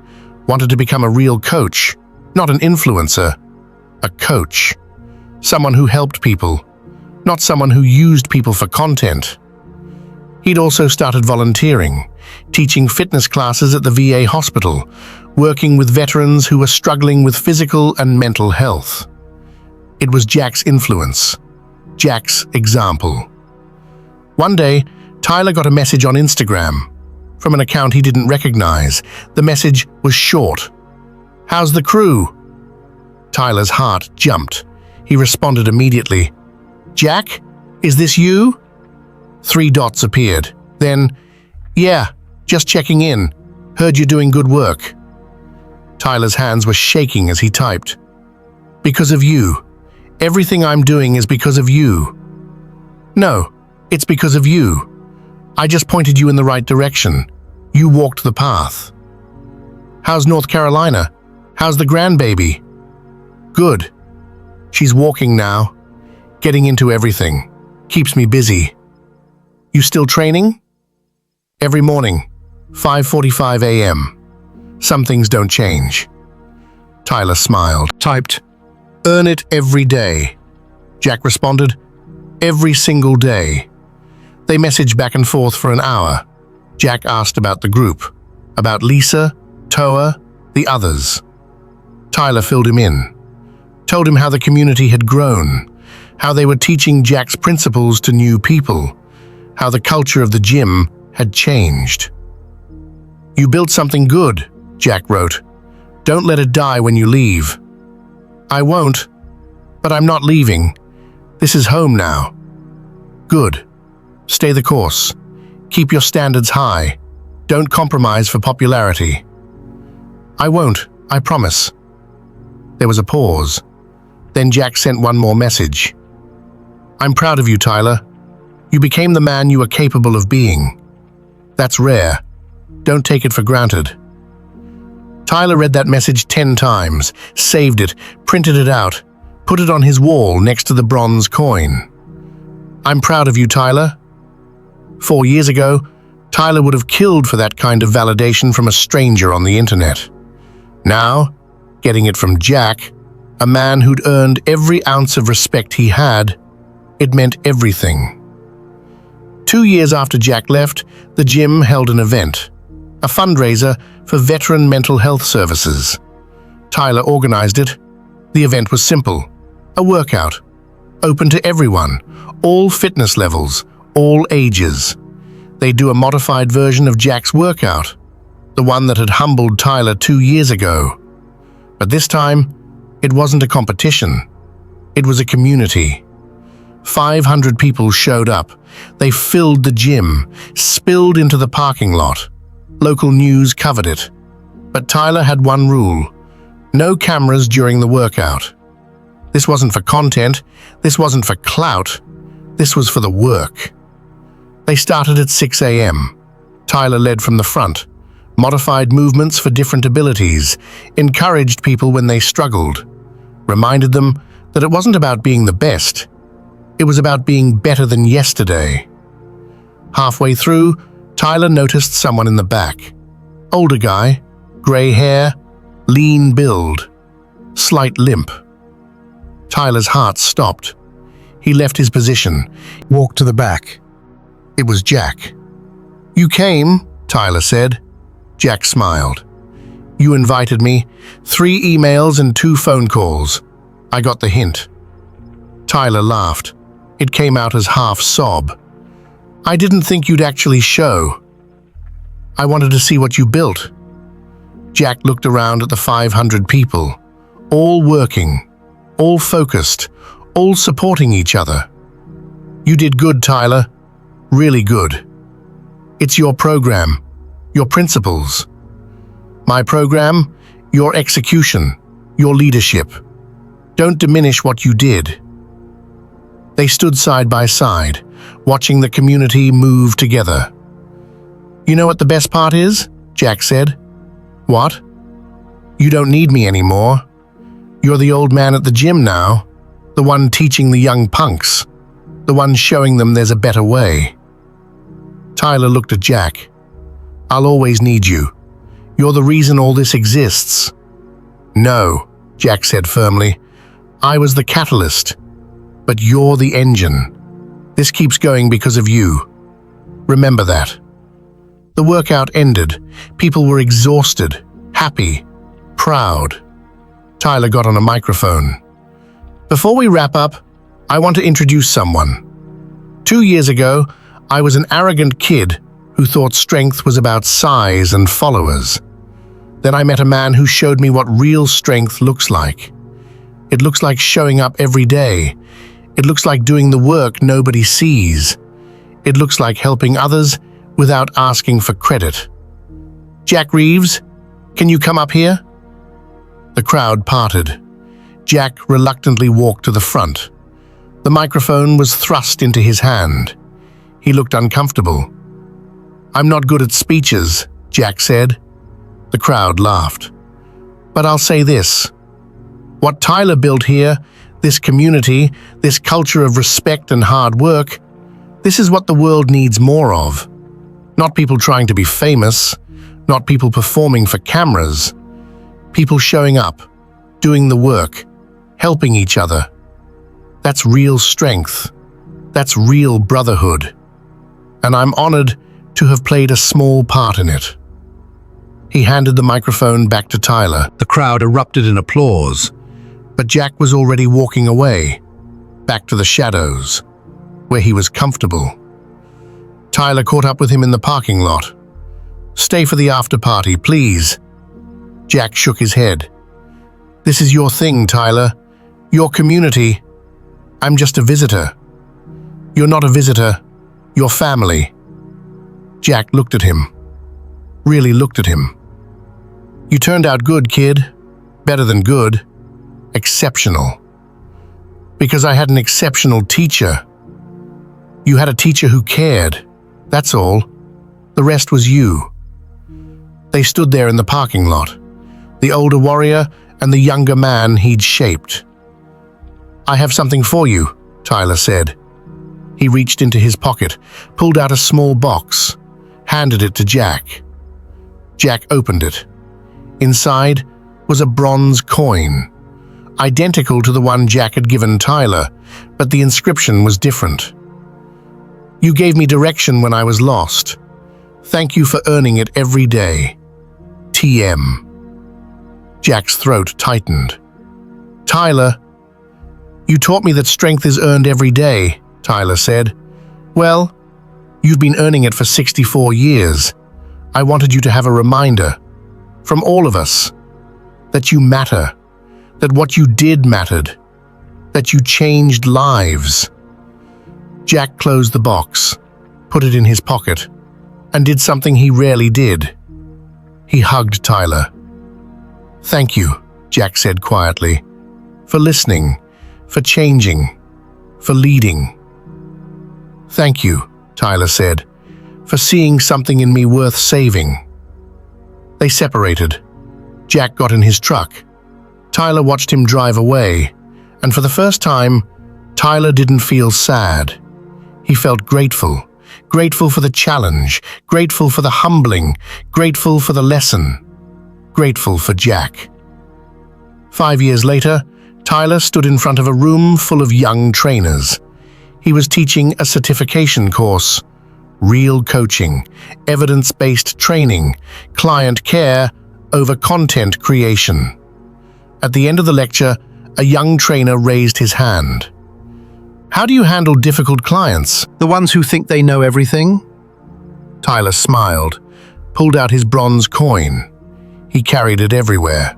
wanted to become a real coach, not an influencer, a coach. Someone who helped people, not someone who used people for content. He'd also started volunteering, teaching fitness classes at the VA hospital, working with veterans who were struggling with physical and mental health. It was Jack's influence, Jack's example. One day, Tyler got a message on Instagram from an account he didn't recognize. The message was short. "How's the crew?" Tyler's heart jumped. He responded immediately. "Jack, is this you?" 3 dots appeared. Then, "Yeah, just checking in. Heard you're doing good work." Tyler's hands were shaking as he typed. "Because of you. Everything I'm doing is because of you." "No, it's because of you. I just pointed you in the right direction. You walked the path." "How's North Carolina? How's the grandbaby?" "Good. She's walking now. Getting into everything. Keeps me busy. You still training? Every morning, 5:45 a.m. Some things don't change. Tyler smiled. Typed. Earn it every day. Jack responded. Every single day. They messaged back and forth for an hour. Jack asked about the group, about Lisa, Toa, the others. Tyler filled him in, told him how the community had grown, how they were teaching Jack's principles to new people, how the culture of the gym had changed. You built something good, Jack wrote. Don't let it die when you leave. I won't, but I'm not leaving. This is home now. Good. Stay the course. Keep your standards high. Don't compromise for popularity. I won't, I promise. There was a pause. Then Jack sent one more message. I'm proud of you, Tyler. You became the man you were capable of being. That's rare. Don't take it for granted. Tyler read that message 10 times, saved it, printed it out, put it on his wall next to the bronze coin. I'm proud of you, Tyler. 4 years ago, Tyler would have killed for that kind of validation from a stranger on the internet. Now, getting it from Jack, a man who'd earned every ounce of respect he had, it meant everything. 2 years after Jack left, the gym held an event, a fundraiser for veteran mental health services. Tyler organized it. The event was simple, a workout, open to everyone, all fitness levels, all ages. They do a modified version of Jack's workout, the one that had humbled Tyler 2 years ago. But this time, it wasn't a competition. It was a community. 500 people showed up. They filled the gym, spilled into the parking lot. Local news covered it. But Tyler had one rule: no cameras during the workout. This wasn't for content. This wasn't for clout. This was for the work. They started at 6 a.m. Tyler led from the front, modified movements for different abilities, encouraged people when they struggled, reminded them that it wasn't about being the best. It was about being better than yesterday. Halfway through, Tyler noticed someone in the back. Older guy, gray hair, lean build, slight limp. Tyler's heart stopped. He left his position, walked to the back. It was Jack. You came, Tyler said. Jack smiled. You invited me. 3 emails and 2 phone calls. I got the hint. Tyler laughed. It came out as half sob. I didn't think you'd actually show. I wanted to see what you built. Jack looked around at the 500 people, all working, all focused, all supporting each other. You did good, Tyler. Really good. It's your program, your principles. My program, your execution, your leadership. Don't diminish what you did. They stood side by side, watching the community move together. You know what the best part is? Jack said. What? You don't need me anymore. You're the old man at the gym now, the one teaching the young punks, the one showing them there's a better way. Tyler looked at Jack. I'll always need you. You're the reason all this exists. No, Jack said firmly. I was the catalyst, but you're the engine. This keeps going because of you. Remember that. The workout ended. People were exhausted, happy, proud. Tyler got on a microphone. Before we wrap up, I want to introduce someone. 2 years ago, I was an arrogant kid who thought strength was about size and followers. Then I met a man who showed me what real strength looks like. It looks like showing up every day. It looks like doing the work nobody sees. It looks like helping others without asking for credit. Jack Reeves, can you come up here? The crowd parted. Jack reluctantly walked to the front. The microphone was thrust into his hand. He looked uncomfortable. I'm not good at speeches, Jack said. The crowd laughed. But I'll say this. What Tyler built here, this community, this culture of respect and hard work, this is what the world needs more of. Not people trying to be famous, not people performing for cameras. People showing up, doing the work, helping each other. That's real strength. That's real brotherhood. And I'm honored to have played a small part in it. He handed the microphone back to Tyler. The crowd erupted in applause. But Jack was already walking away, back to the shadows, where he was comfortable. Tyler caught up with him in the parking lot. "Stay for the after party, please." Jack shook his head. "This is your thing, Tyler. Your community. I'm just a visitor." "You're not a visitor. You're family." Jack looked at him. Really looked at him. "You turned out good, kid. Better than good. Exceptional. Because I had an exceptional teacher. You had a teacher who cared. That's all. The rest was you." They stood there in the parking lot, the older warrior and the younger man he'd shaped. "I have something for you," Tyler said. He reached into his pocket, pulled out a small box, handed it to Jack. Jack opened it. Inside was a bronze coin, identical to the one Jack had given Tyler, but the inscription was different. "You gave me direction when I was lost. Thank you for earning it every day. TM." Jack's throat tightened. "Tyler, you taught me that strength is earned every day," Tyler said. "Well, you've been earning it for 64 years. I wanted you to have a reminder, from all of us, that you matter, that what you did mattered, that you changed lives." Jack closed the box, put it in his pocket, and did something he rarely did. He hugged Tyler. "Thank you," Jack said quietly, "for listening, for changing, for leading." "Thank you," Tyler said, "for seeing something in me worth saving." They separated. Jack got in his truck. Tyler watched him drive away, and for the first time, Tyler didn't feel sad. He felt grateful. Grateful for the challenge, grateful for the humbling, grateful for the lesson, grateful for Jack. 5 years later, Tyler stood in front of a room full of young trainers. He was teaching a certification course, real coaching, evidence-based training, client care over content creation. At the end of the lecture, a young trainer raised his hand. "How do you handle difficult clients?" The ones who think they know everything? Tyler smiled, pulled out his bronze coin. He carried it everywhere.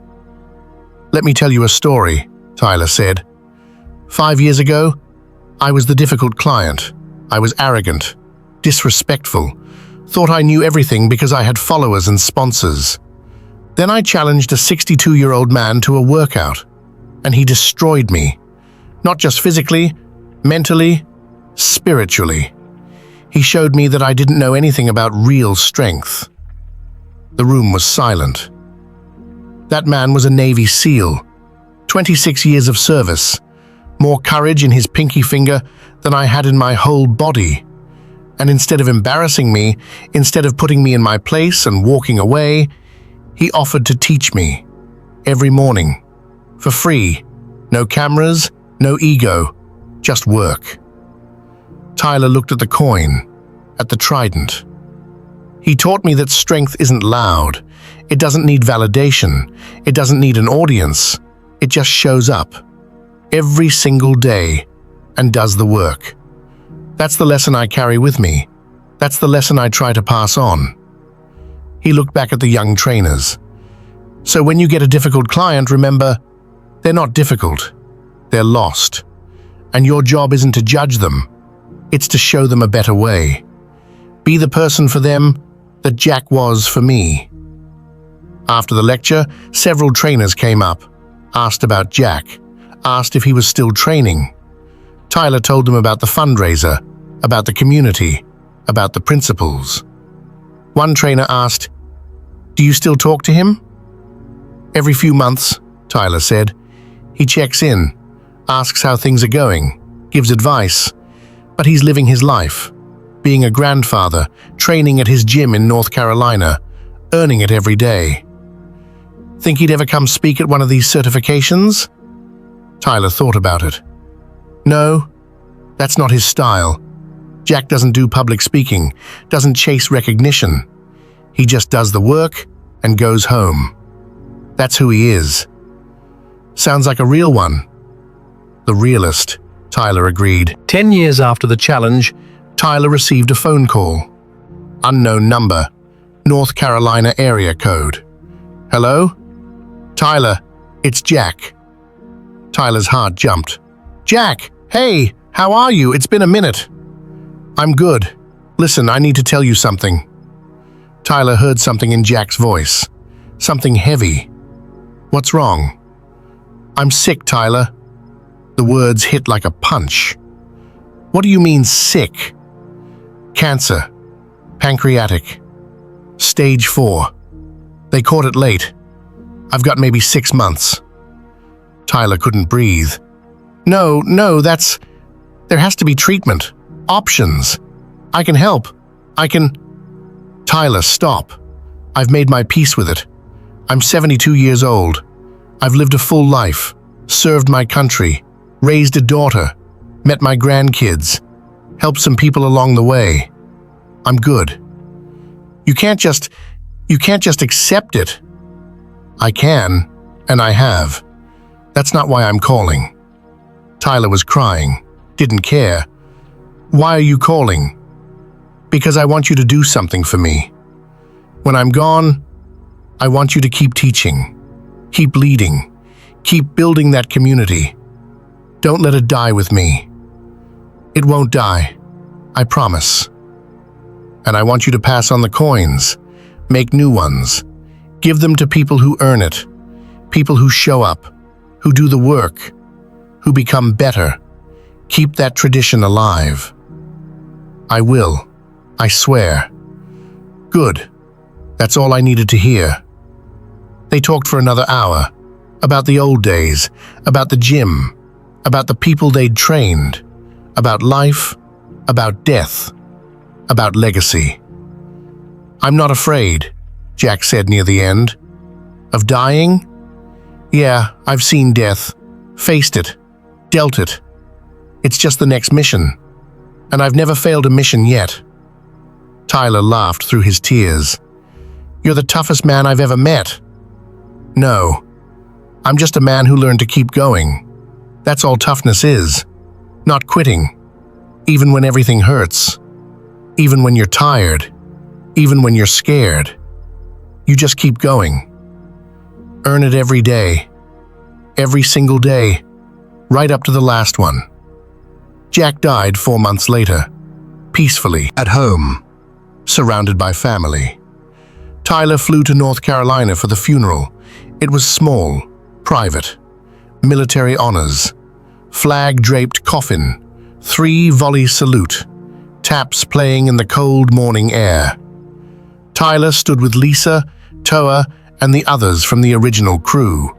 "Let me tell you a story," Tyler said. 5 years ago, I was the difficult client. I was arrogant, disrespectful, thought I knew everything because I had followers and sponsors. Then I challenged a 62-year-old man to a workout, and he destroyed me. Not just physically, mentally, spiritually. He showed me that I didn't know anything about real strength. The room was silent. That man was a Navy SEAL, 26 years of service, more courage in his pinky finger than I had in my whole body. And instead of embarrassing me, instead of putting me in my place and walking away, he offered to teach me, every morning, for free. No cameras, no ego, just work. Tyler looked at the coin, at the trident. He taught me that strength isn't loud. It doesn't need validation. It doesn't need an audience. It just shows up, every single day, and does the work. That's the lesson I carry with me. That's the lesson I try to pass on. He looked back at the young trainers. "So when you get a difficult client, remember, they're not difficult. They're lost. And your job isn't to judge them. It's to show them a better way. Be the person for them that Jack was for me." After the lecture, several trainers came up, asked about Jack, asked if he was still training. Tyler told them about the fundraiser, about the community, about the principles. One trainer asked, "Do you still talk to him?" "Every few months," Tyler said. "He checks in, asks how things are going, gives advice, but he's living his life, being a grandfather, training at his gym in North Carolina, earning it every day. Think he'd ever come speak at one of these certifications? Tyler thought about it. No, that's not his style. Jack doesn't do public speaking, doesn't chase recognition. He just does the work and goes home. That's who he is. Sounds like a real one. The realist, Tyler agreed. 10 years after the challenge, Tyler received a phone call. Unknown number, North Carolina area code. Hello? Tyler, it's Jack. Tyler's heart jumped. Jack, hey, how are you? It's been a minute. I'm good. Listen, I need to tell you something. Tyler heard something in Jack's voice. Something heavy. What's wrong? I'm sick, Tyler. The words hit like a punch. What do you mean sick? Cancer. Pancreatic. Stage 4. They caught it late. I've got maybe 6 months. Tyler couldn't breathe. No, there has to be treatment. Options. I can help. Tyler, stop. I've made my peace with it. I'm 72 years old. I've lived a full life, served my country, raised a daughter, met my grandkids, helped some people along the way. I'm good. You can't just accept it. I can, and I have. That's not why I'm calling. Tyler was crying, didn't care. Why are you calling? Because I want you to do something for me. When I'm gone, I want you to keep teaching, keep leading, keep building that community. Don't let it die with me. It won't die, I promise. And I want you to pass on the coins, make new ones, give them to people who earn it, people who show up, who do the work, who become better. Keep that tradition alive. I will, I swear. Good. That's all I needed to hear. They talked for another hour, about the old days, about the gym, about the people they'd trained, about life, about death, about legacy. I'm not afraid, Jack said near the end. Of dying? Yeah, I've seen death, faced it, dealt it. It's just the next mission, and I've never failed a mission yet. Tyler laughed through his tears. You're the toughest man I've ever met. No, I'm just a man who learned to keep going. That's all toughness is. Not quitting. Even when everything hurts. Even when you're tired. Even when you're scared. You just keep going. Earn it every day. Every single day. Right up to the last one. Jack died 4 months later. Peacefully. At home. Surrounded by family. Tyler flew to North Carolina for the funeral. It was small, private. Military honors. Flag-draped coffin. 3-volley salute. Taps playing in the cold morning air. Tyler stood with Lisa, Toa, and the others from the original crew.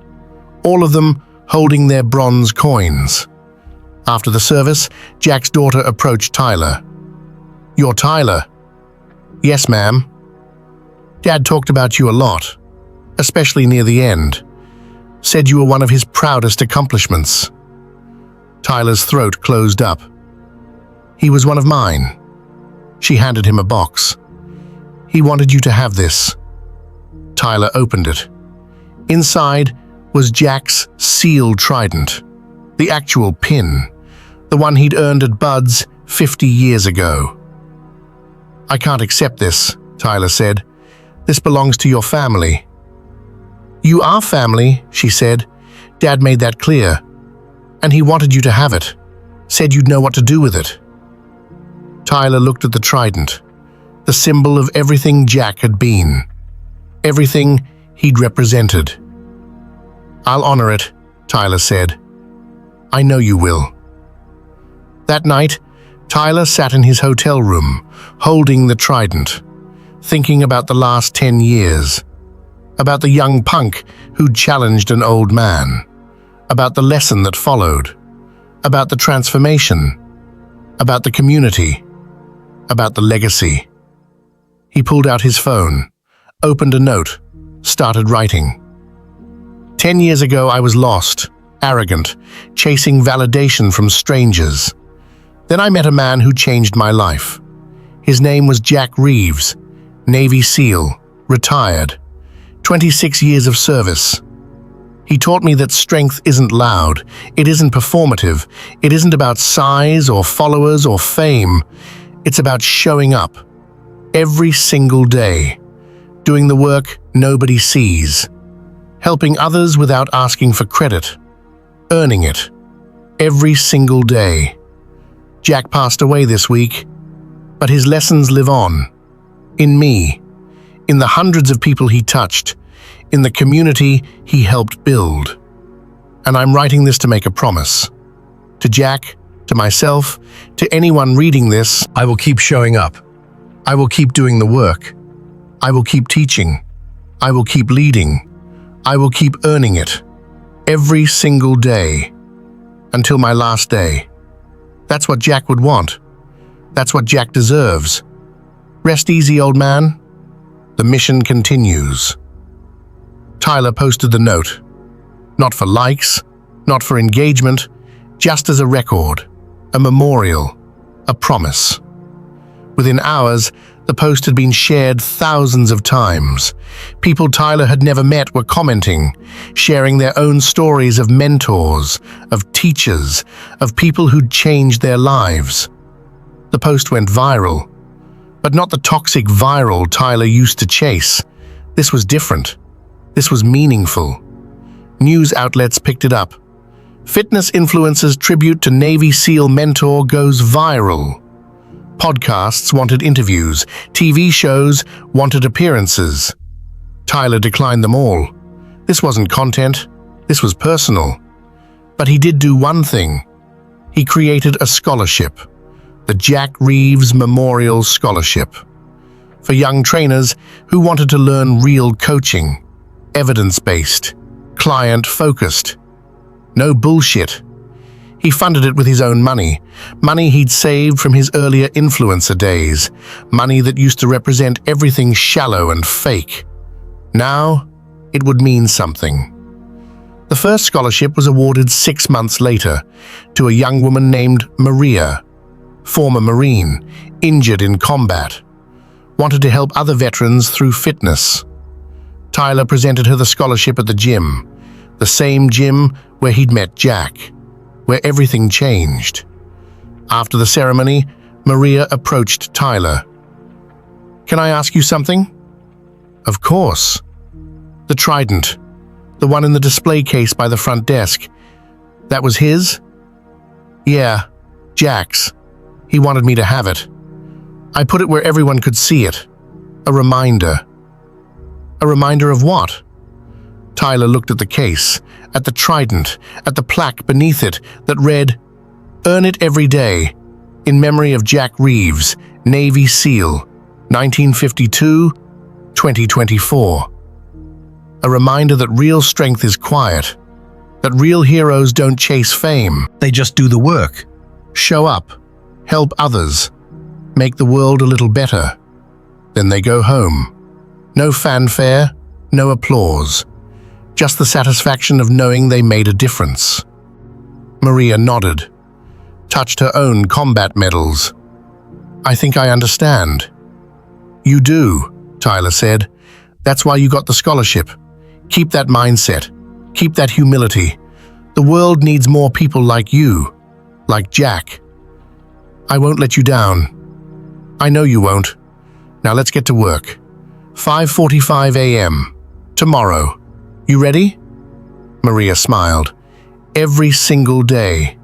All of them holding their bronze coins. After the service, Jack's daughter approached Tyler. You're Tyler? Yes, ma'am. Dad talked about you a lot, especially near the end. Said you were one of his proudest accomplishments. Tyler's throat closed up. He was one of mine. She handed him a box. He wanted you to have this. Tyler opened it. Inside was Jack's sealed trident, the actual pin, the one he'd earned at Bud's 50 years ago. I can't accept this, Tyler said. This belongs to your family. You are family, she said. Dad made that clear. And he wanted you to have it. Said you'd know what to do with it. Tyler looked at the trident, the symbol of everything Jack had been. Everything he'd represented. I'll honor it, Tyler said. I know you will. That night, Tyler sat in his hotel room, holding the trident, thinking about the last 10 years, about the young punk who'd challenged an old man, about the lesson that followed, about the transformation, about the community, about the legacy. He pulled out his phone, opened a note, started writing. 10 years ago, I was lost, arrogant, chasing validation from strangers. Then I met a man who changed my life. His name was Jack Reeves, Navy SEAL, retired, 26 years of service. He taught me that strength isn't loud, it isn't performative, it isn't about size or followers or fame. It's about showing up, every single day, doing the work nobody sees, helping others without asking for credit, earning it, every single day. Jack passed away this week, but his lessons live on, in me, in the hundreds of people he touched, in the community he helped build. And I'm writing this to make a promise. To Jack, to myself, to anyone reading this, I will keep showing up. I will keep doing the work. I will keep teaching. I will keep leading. I will keep earning it, every single day, until my last day. That's what Jack would want. That's what Jack deserves. Rest easy, old man. The mission continues. Tyler posted the note. Not for likes, not for engagement, just as a record, a memorial, a promise. Within hours, the post had been shared thousands of times. People Tyler had never met were commenting, sharing their own stories of mentors, of teachers, of people who'd changed their lives. The post went viral, but not the toxic viral Tyler used to chase. This was different. This was meaningful. News outlets picked it up. Fitness influencers' tribute to Navy SEAL mentor goes viral. Podcasts wanted interviews. TV shows wanted appearances. Tyler declined them all. This wasn't content. This was personal. But he did do one thing. He created a scholarship, the Jack Reeves Memorial Scholarship, for young trainers who wanted to learn real coaching, evidence-based, client-focused. No bullshit. He funded it with his own money he'd saved from his earlier influencer days, money that used to represent everything shallow and fake. Now, it would mean something. The first scholarship was awarded 6 months later to a young woman named Maria, former Marine, injured in combat, wanted to help other veterans through fitness. Tyler presented her the scholarship at the gym, the same gym where he'd met Jack, where everything changed. After the ceremony, Maria approached Tyler. "Can I ask you something?" "Of course." "The trident, the one in the display case by the front desk, that was his?" "Yeah, Jack's. He wanted me to have it. I put it where everyone could see it. A reminder." "A reminder of what?" Tyler looked at the case, at the trident, at the plaque beneath it that read, "Earn it every day, in memory of Jack Reeves, Navy SEAL, 1952-2024. A reminder that real strength is quiet, that real heroes don't chase fame. They just do the work. Show up, help others, make the world a little better. Then they go home. No fanfare, no applause. Just the satisfaction of knowing they made a difference." Maria nodded, touched her own combat medals. "I think I understand." "You do," Tyler said. "That's why you got the scholarship. Keep that mindset. Keep that humility. The world needs more people like you, like Jack. I won't let you down. I know you won't. Now let's get to work. 5:45 a.m. tomorrow. You ready?" Maria smiled. Every single day.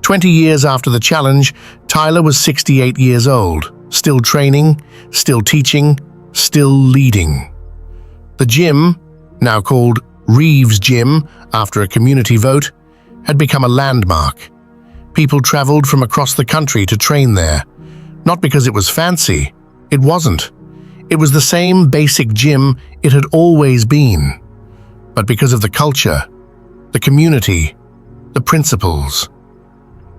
20 years after the challenge, Tyler was 68 years old, still training, still teaching, still leading. The gym, now called Reeves Gym after a community vote, had become a landmark. People traveled from across the country to train there. Not because it was fancy. It wasn't. It was the same basic gym it had always been. But because of the culture, the community, the principles.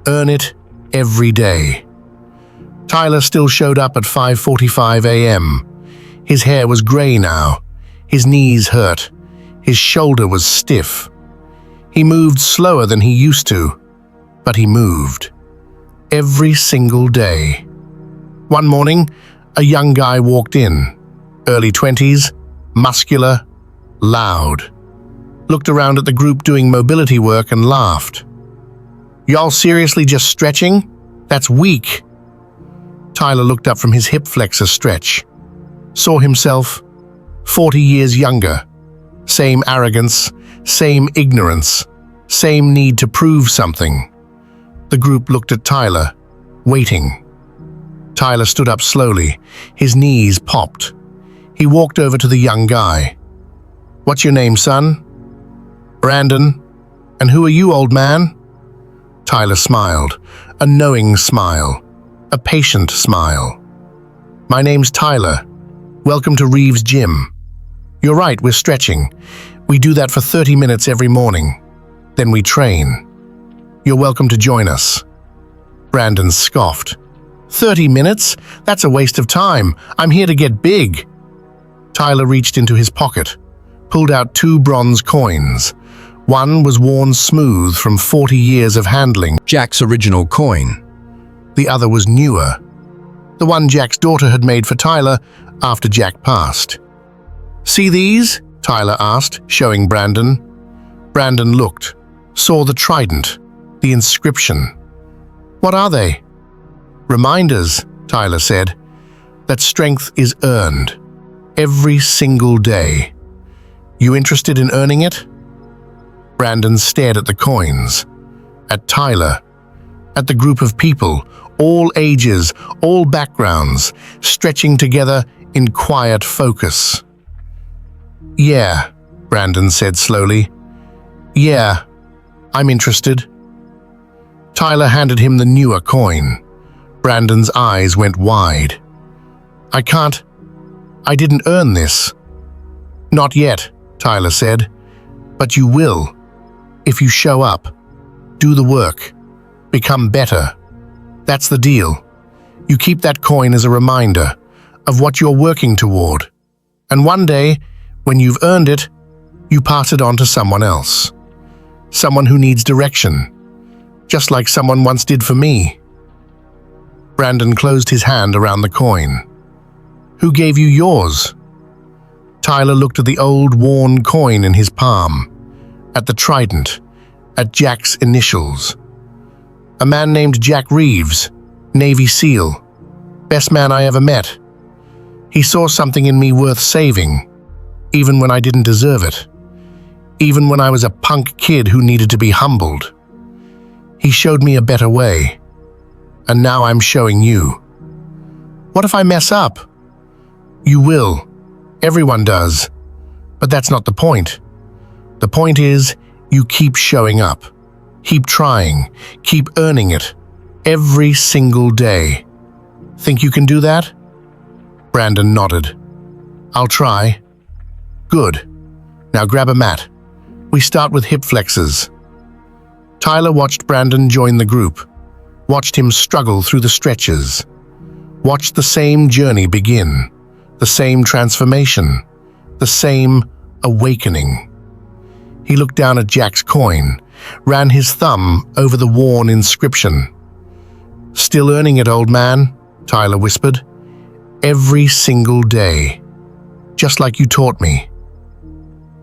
Earn it every day. Tyler still showed up at 5:45 a.m. His hair was grey now. His knees hurt. His shoulder was stiff. He moved slower than he used to, but he moved. Every single day. One morning, a young guy walked in, early 20s, muscular, loud. Looked around at the group doing mobility work and laughed. "Y'all seriously just stretching? That's weak." Tyler looked up from his hip flexor stretch. Saw himself 40 years younger. Same arrogance, same ignorance, same need to prove something. The group looked at Tyler, waiting. Tyler stood up slowly. His knees popped. He walked over to the young guy. "What's your name, son?" "Brandon." "And who are you, old man?" Tyler smiled, a knowing smile, a patient smile. "My name's Tyler. Welcome to Reeves' gym. You're right, we're stretching. We do that for 30 minutes every morning. Then we train. You're welcome to join us." Brandon scoffed. 30 minutes? That's a waste of time. I'm here to get big." Tyler reached into his pocket, pulled out 2 bronze coins. One was worn smooth from 40 years of handling, Jack's original coin. The other was newer, the one Jack's daughter had made for Tyler after Jack passed. "See these?" Tyler asked, showing Brandon. Brandon looked, saw the trident, the inscription. "What are they?" "Reminders," Tyler said, "that strength is earned every single day. You interested in earning it?" Brandon stared at the coins, at Tyler, at the group of people, all ages, all backgrounds, stretching together in quiet focus. "Yeah," Brandon said slowly. "Yeah, I'm interested." Tyler handed him the newer coin. Brandon's eyes went wide. I didn't earn this." "Not yet," Tyler said, "but you will. If you show up, do the work, become better. That's the deal. You keep that coin as a reminder of what you're working toward. And one day, when you've earned it, you pass it on to someone else. Someone who needs direction, just like someone once did for me." Brandon closed his hand around the coin. "Who gave you yours?" Tyler looked at the old, worn coin in his palm, at the trident, at Jack's initials. "A man named Jack Reeves, Navy SEAL. Best man I ever met. He saw something in me worth saving, even when I didn't deserve it. Even when I was a punk kid who needed to be humbled. He showed me a better way. And now I'm showing you. What if I mess up?" "You will. Everyone does. But that's not the point. The point is, you keep showing up. Keep trying. Keep earning it. Every single day. Think you can do that?" Brandon nodded. "I'll try." "Good. Now grab a mat. We start with hip flexors." Tyler watched Brandon join the group, watched him struggle through the stretches, watched the same journey begin, the same transformation, the same awakening. He looked down at Jack's coin, ran his thumb over the worn inscription. "Still earning it, old man," Tyler whispered. "Every single day, just like you taught me."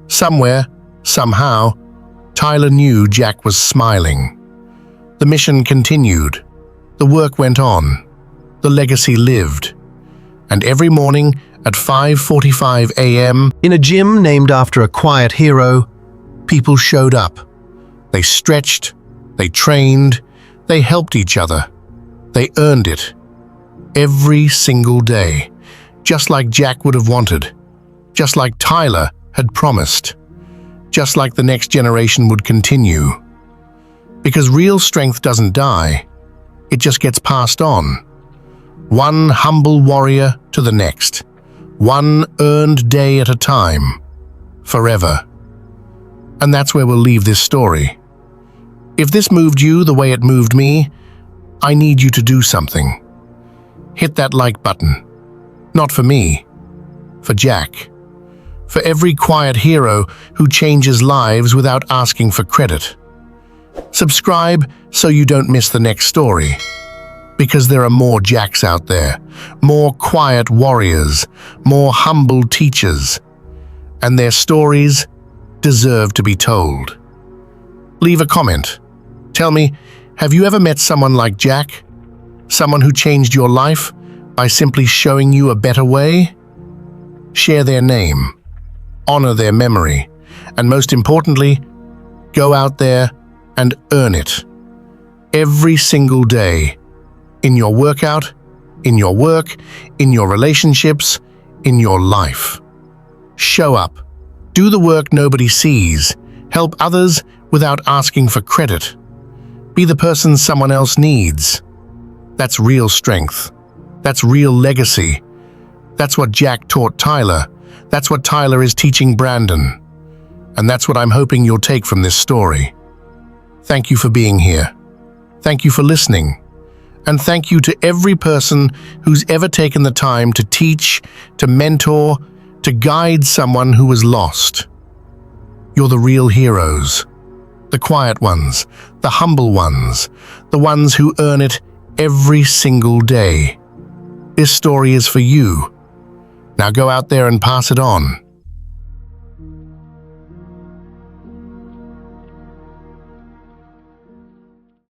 Somewhere, somehow, Tyler knew Jack was smiling. The mission continued. The work went on. The legacy lived. And every morning at 5:45 a.m., In a gym named after a quiet hero, people showed up. They stretched, they trained, they helped each other. They earned it. Every single day, just like Jack would have wanted, just like Tyler had promised, just like the next generation would continue. Because real strength doesn't die, it just gets passed on. One humble warrior to the next, one earned day at a time, forever. And that's where we'll leave this story. If this moved you the way it moved me, I need you to do something. Hit that like button. Not for me, for Jack. For every quiet hero who changes lives without asking for credit. Subscribe so you don't miss the next story. Because there are more Jacks out there, more quiet warriors, more humble teachers, and their stories deserve to be told. Leave a comment. Tell me, have you ever met someone like Jack? Someone who changed your life by simply showing you a better way? Share their name, honor their memory, and most importantly, go out there and earn it. Every single day, in your workout, in your work, in your relationships, in your life. Show up. Do the work nobody sees. Help others without asking for credit. Be the person someone else needs. That's real strength. That's real legacy. That's what Jack taught Tyler. That's what Tyler is teaching Brandon. And that's what I'm hoping you'll take from this story. Thank you for being here. Thank you for listening. And thank you to every person who's ever taken the time to teach, to mentor, to guide someone who was lost. You're the real heroes. The quiet ones, the humble ones, the ones who earn it every single day. This story is for you. Now go out there and pass it on.